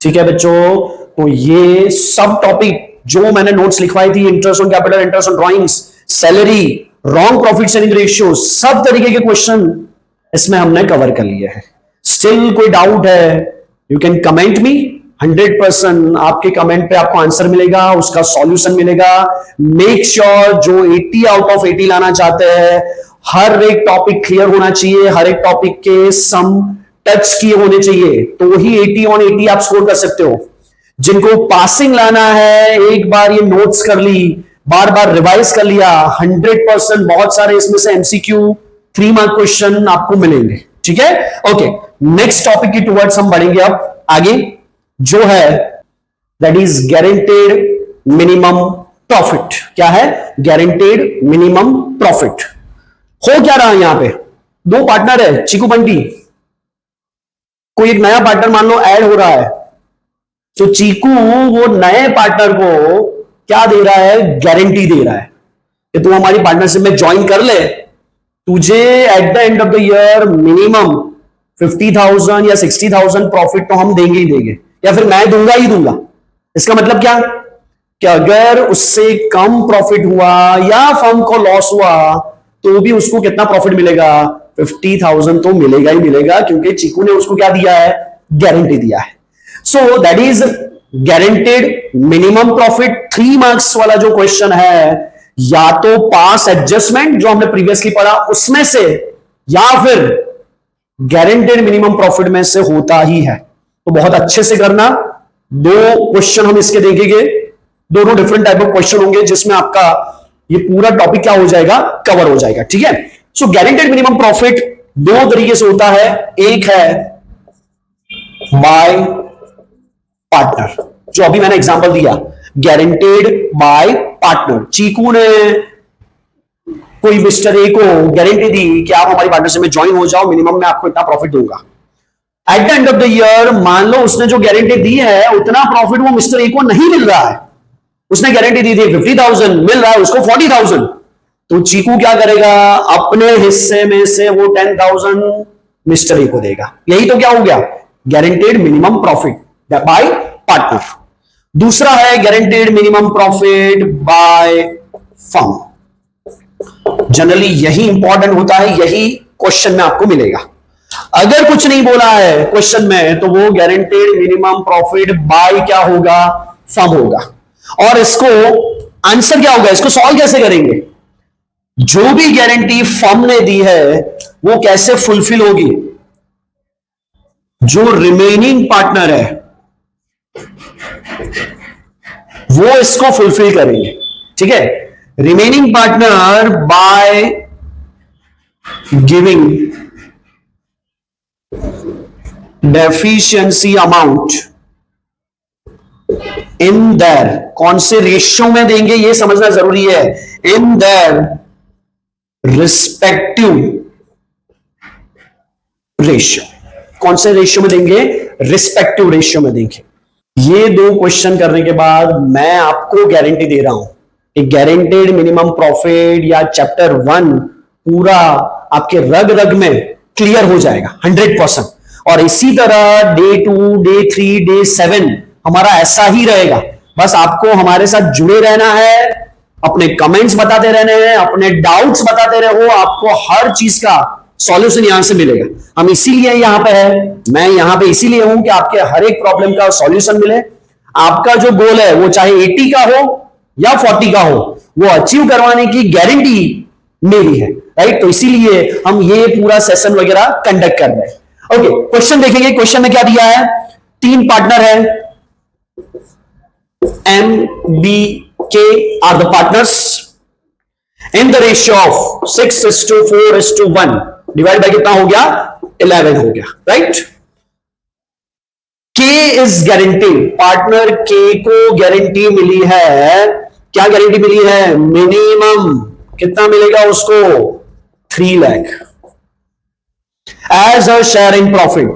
S2: ठीक है बच्चों, तो ये सब टॉपिक जो मैंने नोट्स लिखवाई थी, interest on capital, interest on drawings, salary, wrong profit sharing ratio, सब तरीके के क्वेश्चन इसमें हमने कवर कर लिए हैं। स्टिल कोई डाउट है, यू कैन कमेंट मी, 100% आपके कमेंट पे आपको आंसर मिलेगा, उसका सॉल्यूशन मिलेगा। मेक श्योर जो 80 आउट ऑफ 80 लाना चाहते हैं, हर एक टॉपिक क्लियर होना चाहिए, हर एक टॉपिक के सम टच किए होने चाहिए, तो ही 80 ऑन 80 आप स्कोर कर सकते हो। जिनको पासिंग लाना है, एक बार ये नोट्स कर ली, बार बार रिवाइज कर लिया, 100% बहुत सारे इसमें से एमसीक्यू 3 मार्क क्वेश्चन आपको मिलेंगे। ठीक है, ओके, नेक्स्ट टॉपिक की टुवर्ड्स हम बढ़ेंगे अब आगे, जो है that is guaranteed minimum profit. क्या है, गारंटेड मिनिमम प्रॉफिट। हो क्या रहा है यहां पे, दो पार्टनर है, चीकू बंटी, कोई एक नया पार्टनर मान लो ऐड हो रहा है, तो चीकू वो नए पार्टनर को क्या दे रहा है, गारंटी दे रहा है कि तू हमारी पार्टनरशिप में ज्वाइन कर ले, तुझे eight the end of the year minimum 50,000 या 60,000 प्रॉफिट तो हम देंगे ही देंगे, या फिर मैं दूंगा ही दूंगा। इसका मतलब क्या, कि अगर उससे कम प्रॉफिट हुआ या फर्म को लॉस हुआ तो भी उसको कितना प्रॉफिट मिलेगा, 50,000 तो मिलेगा ही मिलेगा, क्योंकि चीकू ने उसको क्या दिया है, गारंटी दिया है। So that is guaranteed minimum profit. 3 marks वाला जो क्वेश्चन है, या तो पास एडजस्टमेंट जो हमने प्रीवियसली पढ़ा उसमें से, या फिर गारंटेड मिनिमम प्रॉफिट में से होता ही है। तो बहुत अच्छे से करना, 2 क्वेश्चन हम इसके देखेंगे, दोनों डिफरेंट टाइप ऑफ क्वेश्चन होंगे, जिसमें आपका ये पूरा टॉपिक क्या हो जाएगा, कवर हो जाएगा। ठीक है, सो गारंटेड मिनिमम प्रॉफिट 2 तरीके से होता है, एक है बाय पार्टनर, जो अभी मैंने एग्जांपल दिया, गारंटेड बाय पार्टनर। चीकू ने कोई मिस्टर ए को गारंटी दी कि आप हमारी पार्टनरशिप में ज्वाइन हो जाओ, मिनिमम में आपको इतना प्रॉफिट दूंगा। Eight the end of the year मान लो उसने जो गारंटी दी है उतना प्रॉफिट वो मिस्टर ए को नहीं मिल रहा है, उसने गारंटी दी थी 50,000, मिल रहा है उसको 40,000, तो चीकू क्या करेगा, अपने हिस्से में से वो 10,000 मिस्टर ए को देगा। यही तो क्या हो गया, guaranteed minimum profit. Bye partner. दूसरा है guaranteed minimum profit by firm. Generally यही इंपॉर्टेंट होता है, यही क्वेश्चन में आपको मिलेगा। अगर कुछ नहीं बोला है क्वेश्चन में तो वो गारंटेड मिनिमम प्रॉफिट बाय क्या होगा, फर्म होगा। और इसको आंसर क्या होगा, इसको सॉल्व कैसे करेंगे, जो भी गारंटी फर्म ने दी है वो कैसे फुलफिल होगी, जो रिमेनिंग पार्टनर है वो इसको फुलफिल करेंगे। ठीक है, remaining partner by giving deficiency amount in their, कौन से रेशियो में देंगे ये समझना जरूरी है, इन देयर रिस्पेक्टिव रेशियो। कौन से रेशियो में देंगे, रिस्पेक्टिव रेशियो में देंगे। ये दो क्वेश्चन करने के बाद मैं आपको गारंटी दे रहा हूं कि गारंटेड मिनिमम प्रॉफिट या चैप्टर 1 पूरा आपके रग रग में क्लियर हो जाएगा 100%। और इसी तरह डे 2, डे 3, डे 7 हमारा ऐसा ही रहेगा। बस आपको हमारे साथ जुड़े रहना है, अपने कमेंट्स बताते रहने हैं, अपने डाउट्स बताते रहो, आपको हर चीज का सॉल्यूशन यहां से मिलेगा। हम इसीलिए यहां पे है, मैं यहां पे इसीलिए हूं कि आपके हर एक प्रॉब्लम का सॉल्यूशन मिले। आपका जो गोल है वो चाहे 80 का हो या 40 का हो, वो अचीव करवाने की गारंटी मेरी है, राइट। तो इसीलिए हम ये पूरा सेशन वगैरह कंडक्ट कर रहे हैं। ओके, क्वेश्चन देखेंगे। क्वेश्चन में क्या दिया है, 3 पार्टनर है, M, B, K are the partners in the ratio of 6:4:1 divide by कितना हो गया, 11 हो गया, right. K is guaranteed, partner K को गारंटी मिली है, क्या गारंटी मिली है, मिनिमम कितना मिलेगा उसको, 3 lakh as a share in profit.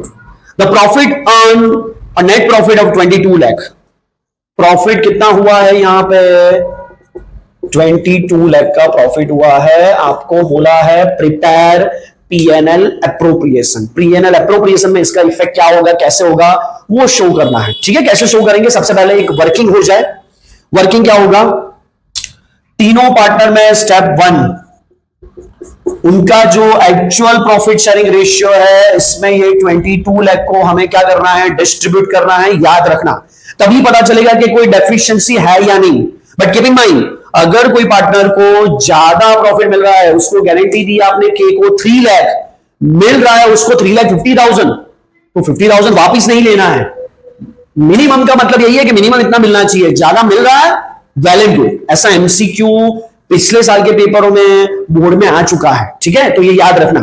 S2: The profit earned a net profit of 22 lakh. Profit कितना हुआ है यहां पे, 22 लाख का प्रॉफिट हुआ है। आपको बोला है prepare PNL appropriation. PNL appropriation में इसका इफेक्ट क्या होगा, कैसे होगा, वो शो करना है। ठीक है, कैसे शो करेंगे, सबसे पहले एक वर्किंग हो जाए। वर्किंग क्या होगा, तीनों पार्टनर में स्टेप 1 उनका जो एक्चुअल प्रॉफिट शेयरिंग रेशियो है, इसमें ये 22 लाख को हमें क्या करना है, डिस्ट्रीब्यूट करना है। याद रखना, तभी पता चलेगा कि कोई डेफिशिएंसी है या नहीं। बट कीप इन माइंड, अगर कोई पार्टनर को ज्यादा प्रॉफिट मिल रहा है, उसको गारंटी दी आपने के को 3 लाख मिल रहा है, उसको 3,50,000, तो 50,000 वापिस नहीं लेना है। मिनिमम का मतलब यही है कि मिनिमम इतना मिलना चाहिए, ज्यादा मिल रहा है वेल एंड गुड। ऐसा एमसीक्यू पिछले साल के पेपरों में बोर्ड में आ चुका है। ठीक है, तो ये याद रखना।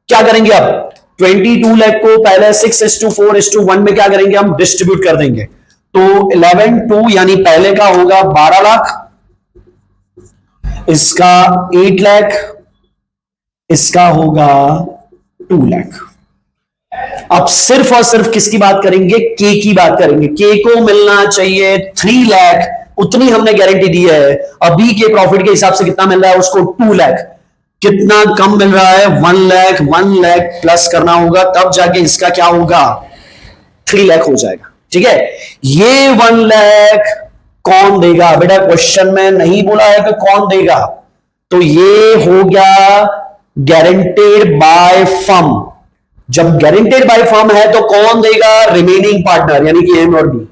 S2: क्या करेंगे अब, 22 लाख को पहले 6:4:1 में क्या करेंगे, हम डिस्ट्रीब्यूट कर देंगे। तो 11/2 यानी पहले का होगा 12 लाख, इसका 8 लाख, इसका होगा 2 लाख। अब सिर्फ और सिर्फ किसकी बात करेंगे, के की बात करेंगे। के को मिलना चाहिए 3 लाख, उतनी हमने गारंटी दी है। अभी के प्रॉफिट के हिसाब से कितना मिल रहा है उसको, 2 लाख। कितना कम मिल रहा है, 1 लाख। 1 लाख प्लस करना होगा, तब जाके इसका क्या होगा, 3 लाख हो जाएगा। ठीक है, ये 1 लाख कौन देगा बेटा, क्वेश्चन में नहीं बोला है कि कौन देगा, तो ये हो गया गारंटेड बाय फर्म। जब गारंटेड बाय फर्म है तो कौन देगा, रिमेनिंग पार्टनर यानी कि एम और बी।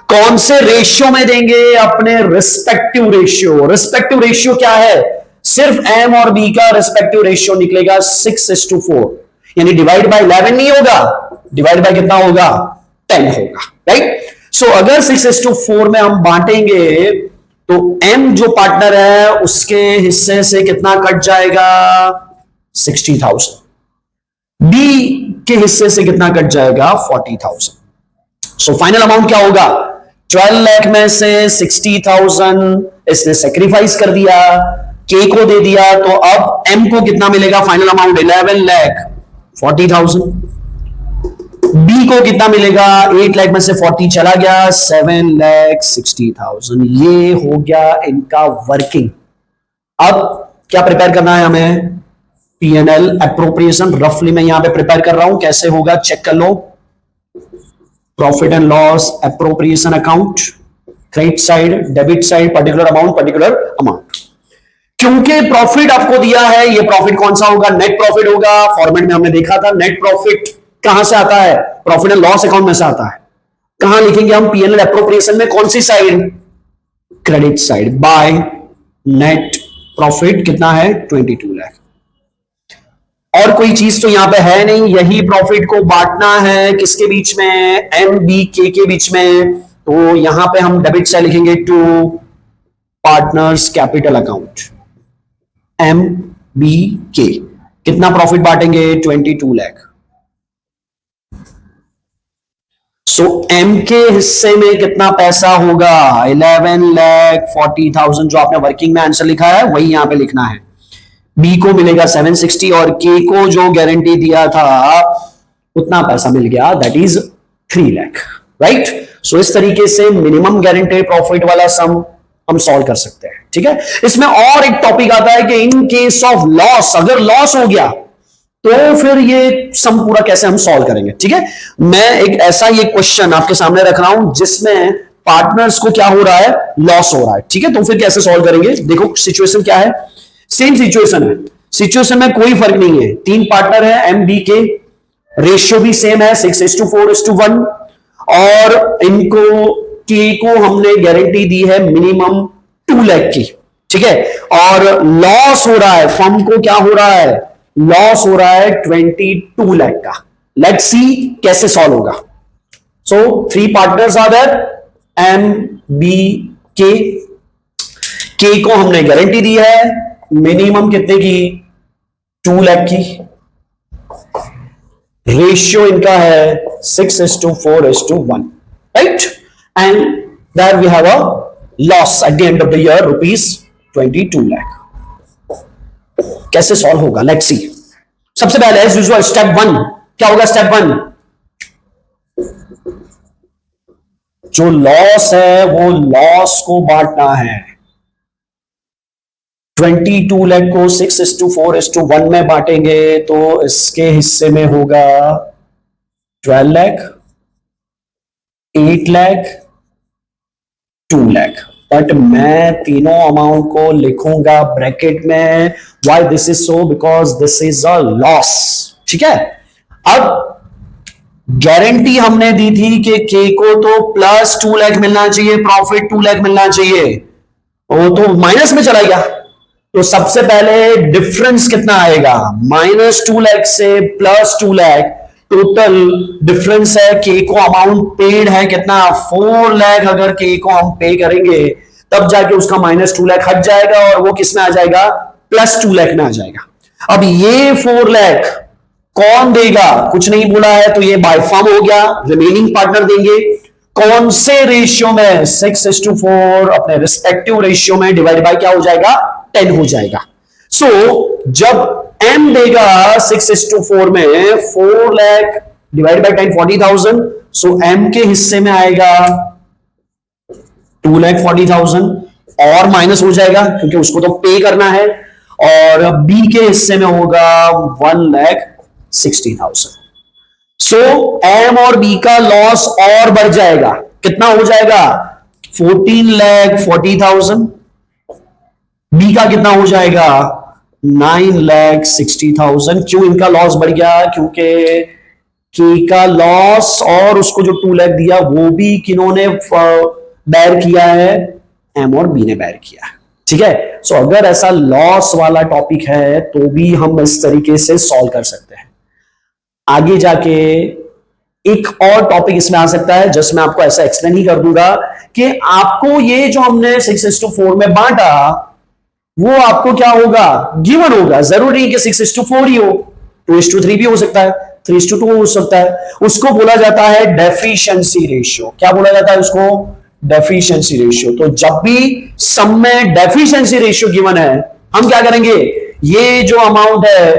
S2: कौन से रेशियो में देंगे, अपने रिस्पेक्टिव रेशियो। रिस्पेक्टिव रेशियो क्या है, सिर्फ एम और बी का रिस्पेक्टिव रेशियो निकलेगा 6:4, यानी डिवाइड बाय 11 नहीं होगा, डिवाइड बाय कितना होगा, 10 होगा, राइट। सो अगर 6:4 में हम बांटेंगे तो एम जो पार्टनर है उसके हिस्से से कितना कट जाएगा, 60,000। बी के हिस्से से कितना कट जाएगा, 40,000। सो फाइनल अमाउंट क्या होगा, 12 लाख में से 60,000 इसने सेक्रीफाइस कर दिया, के को दे दिया, तो अब एम को कितना मिलेगा, फाइनल अमाउंट 11 लाख 40,000। बी को कितना मिलेगा, 8 लाख में से 40 चला गया, 7 लाख 60,000। ये हो गया इनका वर्किंग। अब क्या प्रिपेयर करना है हमें, पीएनएल अप्रोप्रिएशन। रफली मैं यहां पे प्रिपेयर कर रहा हूं, कैसे होगा चेक कर लो। Profit and loss appropriation account, credit side, debit side, particular amount. क्योंकि प्रॉफिट आपको दिया है, ये प्रॉफिट कौन सा होगा? नेट प्रॉफिट होगा। फॉर्मेट में हमने देखा था नेट प्रॉफिट कहां से आता है? प्रॉफिट एंड लॉस अकाउंट में से आता है। कहां लिखेंगे हम? पीएनएल एप्रोप्रिएशन में कौन सी side? Credit side. By net profit कितना है? 22 लाख। और कोई चीज तो यहां पे है नहीं, यही प्रॉफिट को बांटना है किसके बीच में? एम बी के बीच में। तो यहां पे हम डेबिट साइड लिखेंगे to partners capital account, M B K. कितना प्रॉफिट बांटेंगे? 22 लाख। सो एम के हिस्से में कितना पैसा होगा? 11,40,000। जो आपने वर्किंग में आंसर लिखा है वही यहां पे लिखना है। बी को मिलेगा 760 और के को जो गारंटी दिया था उतना पैसा मिल गया, that is 3 lakh, right. So इस तरीके से मिनिमम गारंटेड प्रॉफिट वाला सम हम सॉल्व कर सकते हैं, ठीक है। इसमें और एक टॉपिक आता है कि इन केस ऑफ लॉस, अगर लॉस हो गया तो फिर ये सम पूरा कैसे हम सॉल्व करेंगे, ठीक है। मैं एक ऐसा ये क्वेश्चन आपके सामने रख रहा हूं जिसमें पार्टनर्स को क्या हो रहा है? लॉस हो रहा है, ठीक है। तो फिर कैसे सॉल्व करेंगे? देखो सिचुएशन क्या है, सेम सिचुएशन है। सिचुएशन में कोई फर्क नहीं है, 3 पार्टनर है एम बी के, रेशियो भी सेम है 6:4:1 और इनको के को हमने गारंटी दी है मिनिमम 2 लाख की, ठीक है। और लॉस हो रहा है, फर्म को क्या हो रहा है? लॉस हो रहा है 22 लाख का। लेट्स सी कैसे सॉल्व होगा। So 3 partners are there, M B K को हमने गारंटी दी है मिनिमम कितने की? 2 लाख की। रेशियो इनका है 6:4:1, right. And there we have a loss at the end of the year ₹22 lakh. कैसे सॉल्व होगा? Let's see. सबसे पहले एज यूजुअल स्टेप 1 क्या होगा? स्टेप 1 जो लॉस है वो लॉस को बांटना है। 22 लाख को 6:4:1 में बांटेंगे तो इसके हिस्से में होगा 12 लाख, 8 लाख, 2 लाख। बट मैं तीनों अमाउंट को लिखूंगा ब्रैकेट में। Why this is so? Because this is a loss, ठीक है। अब गारंटी हमने दी थी कि के को तो प्लस 2 लाख मिलना चाहिए, प्रॉफिट 2 लाख मिलना चाहिए, वो तो माइनस में चला गया। तो सबसे पहले डिफरेंस कितना आएगा? -2 लाख से +2 लाख, टोटल डिफरेंस है। के को अमाउंट पेड है कितना? 4 लाख। अगर के को हम पे करेंगे तब जाके उसका -2 लाख हट जाएगा और वो किस में आ जाएगा? +2 लाख में आ जाएगा। अब ये 4 लाख कौन देगा? कुछ नहीं बोला है, तो ये बाय फर्म हो गया, रिमेनिंग पार्टनर देंगे। कौन से रेशियो में? 6:4 अपने रिस्पेक्टिव रेशियो में, डिवाइड बाय क्या हो जाएगा? 10 हो जाएगा। सो जब एम देगा 6:4 में 4 lakh divide by 10 40,000, so M K हिस्से में आएगा 2,40,000 और माइनस हो जाएगा क्योंकि उसको तो पे करना है। और बी के हिस्से में होगा 1,60,000। सो एम और बी का लॉस और बढ़ जाएगा। कितना हो जाएगा? 14,40,000। बी का कितना हो जाएगा? 9,60,000। क्यों इनका लॉस बढ़ गया? क्योंकि के का लॉस और उसको जो 2 लाख दिया वो भी किन्होंने बेयर किया है? एम और बी ने बेयर किया है, ठीक है। सो अगर ऐसा लॉस वाला टॉपिक है तो भी हम इस तरीके से सॉल्व कर सकते हैं। आगे जाके एक और टॉपिक इसमें आ सकता है, जस्ट मैं आपको ऐसा एक्सप्लेन ही कर दूंगा कि आपको ये जो हमने 6:4 में बांटा वो आपको क्या होगा? गिवन होगा। जरूरी कि 6:4 ही हो, 2:3 भी हो सकता है, 3:2 हो सकता है। उसको बोला जाता है डेफिशिएंसी रेशियो। क्या बोला जाता है उसको? Deficiency ratio. तो जब भी सम में डेफिशिएंसी रेशियो गिवन है, हम क्या करेंगे? ये जो अमाउंट है,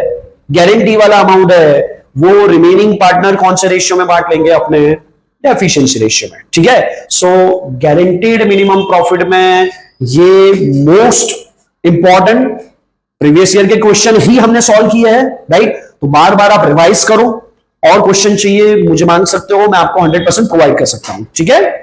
S2: गारंटी वाला अमाउंट है, वो रिमेनिंग पार्टनर कौन से रेशियो में बांट लेंगे? अपने डेफिशिएंसी रेशियो में, ठीक है। सो गारंटीड मिनिमम प्रॉफिट में ये मोस्ट इंपॉर्टेंट प्रीवियस ईयर के क्वेश्चन ही हमने सॉल्व किए हैं, राइट। तो बार बार आप रिवाइज करो,
S1: और क्वेश्चन चाहिए मुझे मांग सकते हो, मैं आपको 100% प्रोवाइड कर सकता हूं, ठीक है।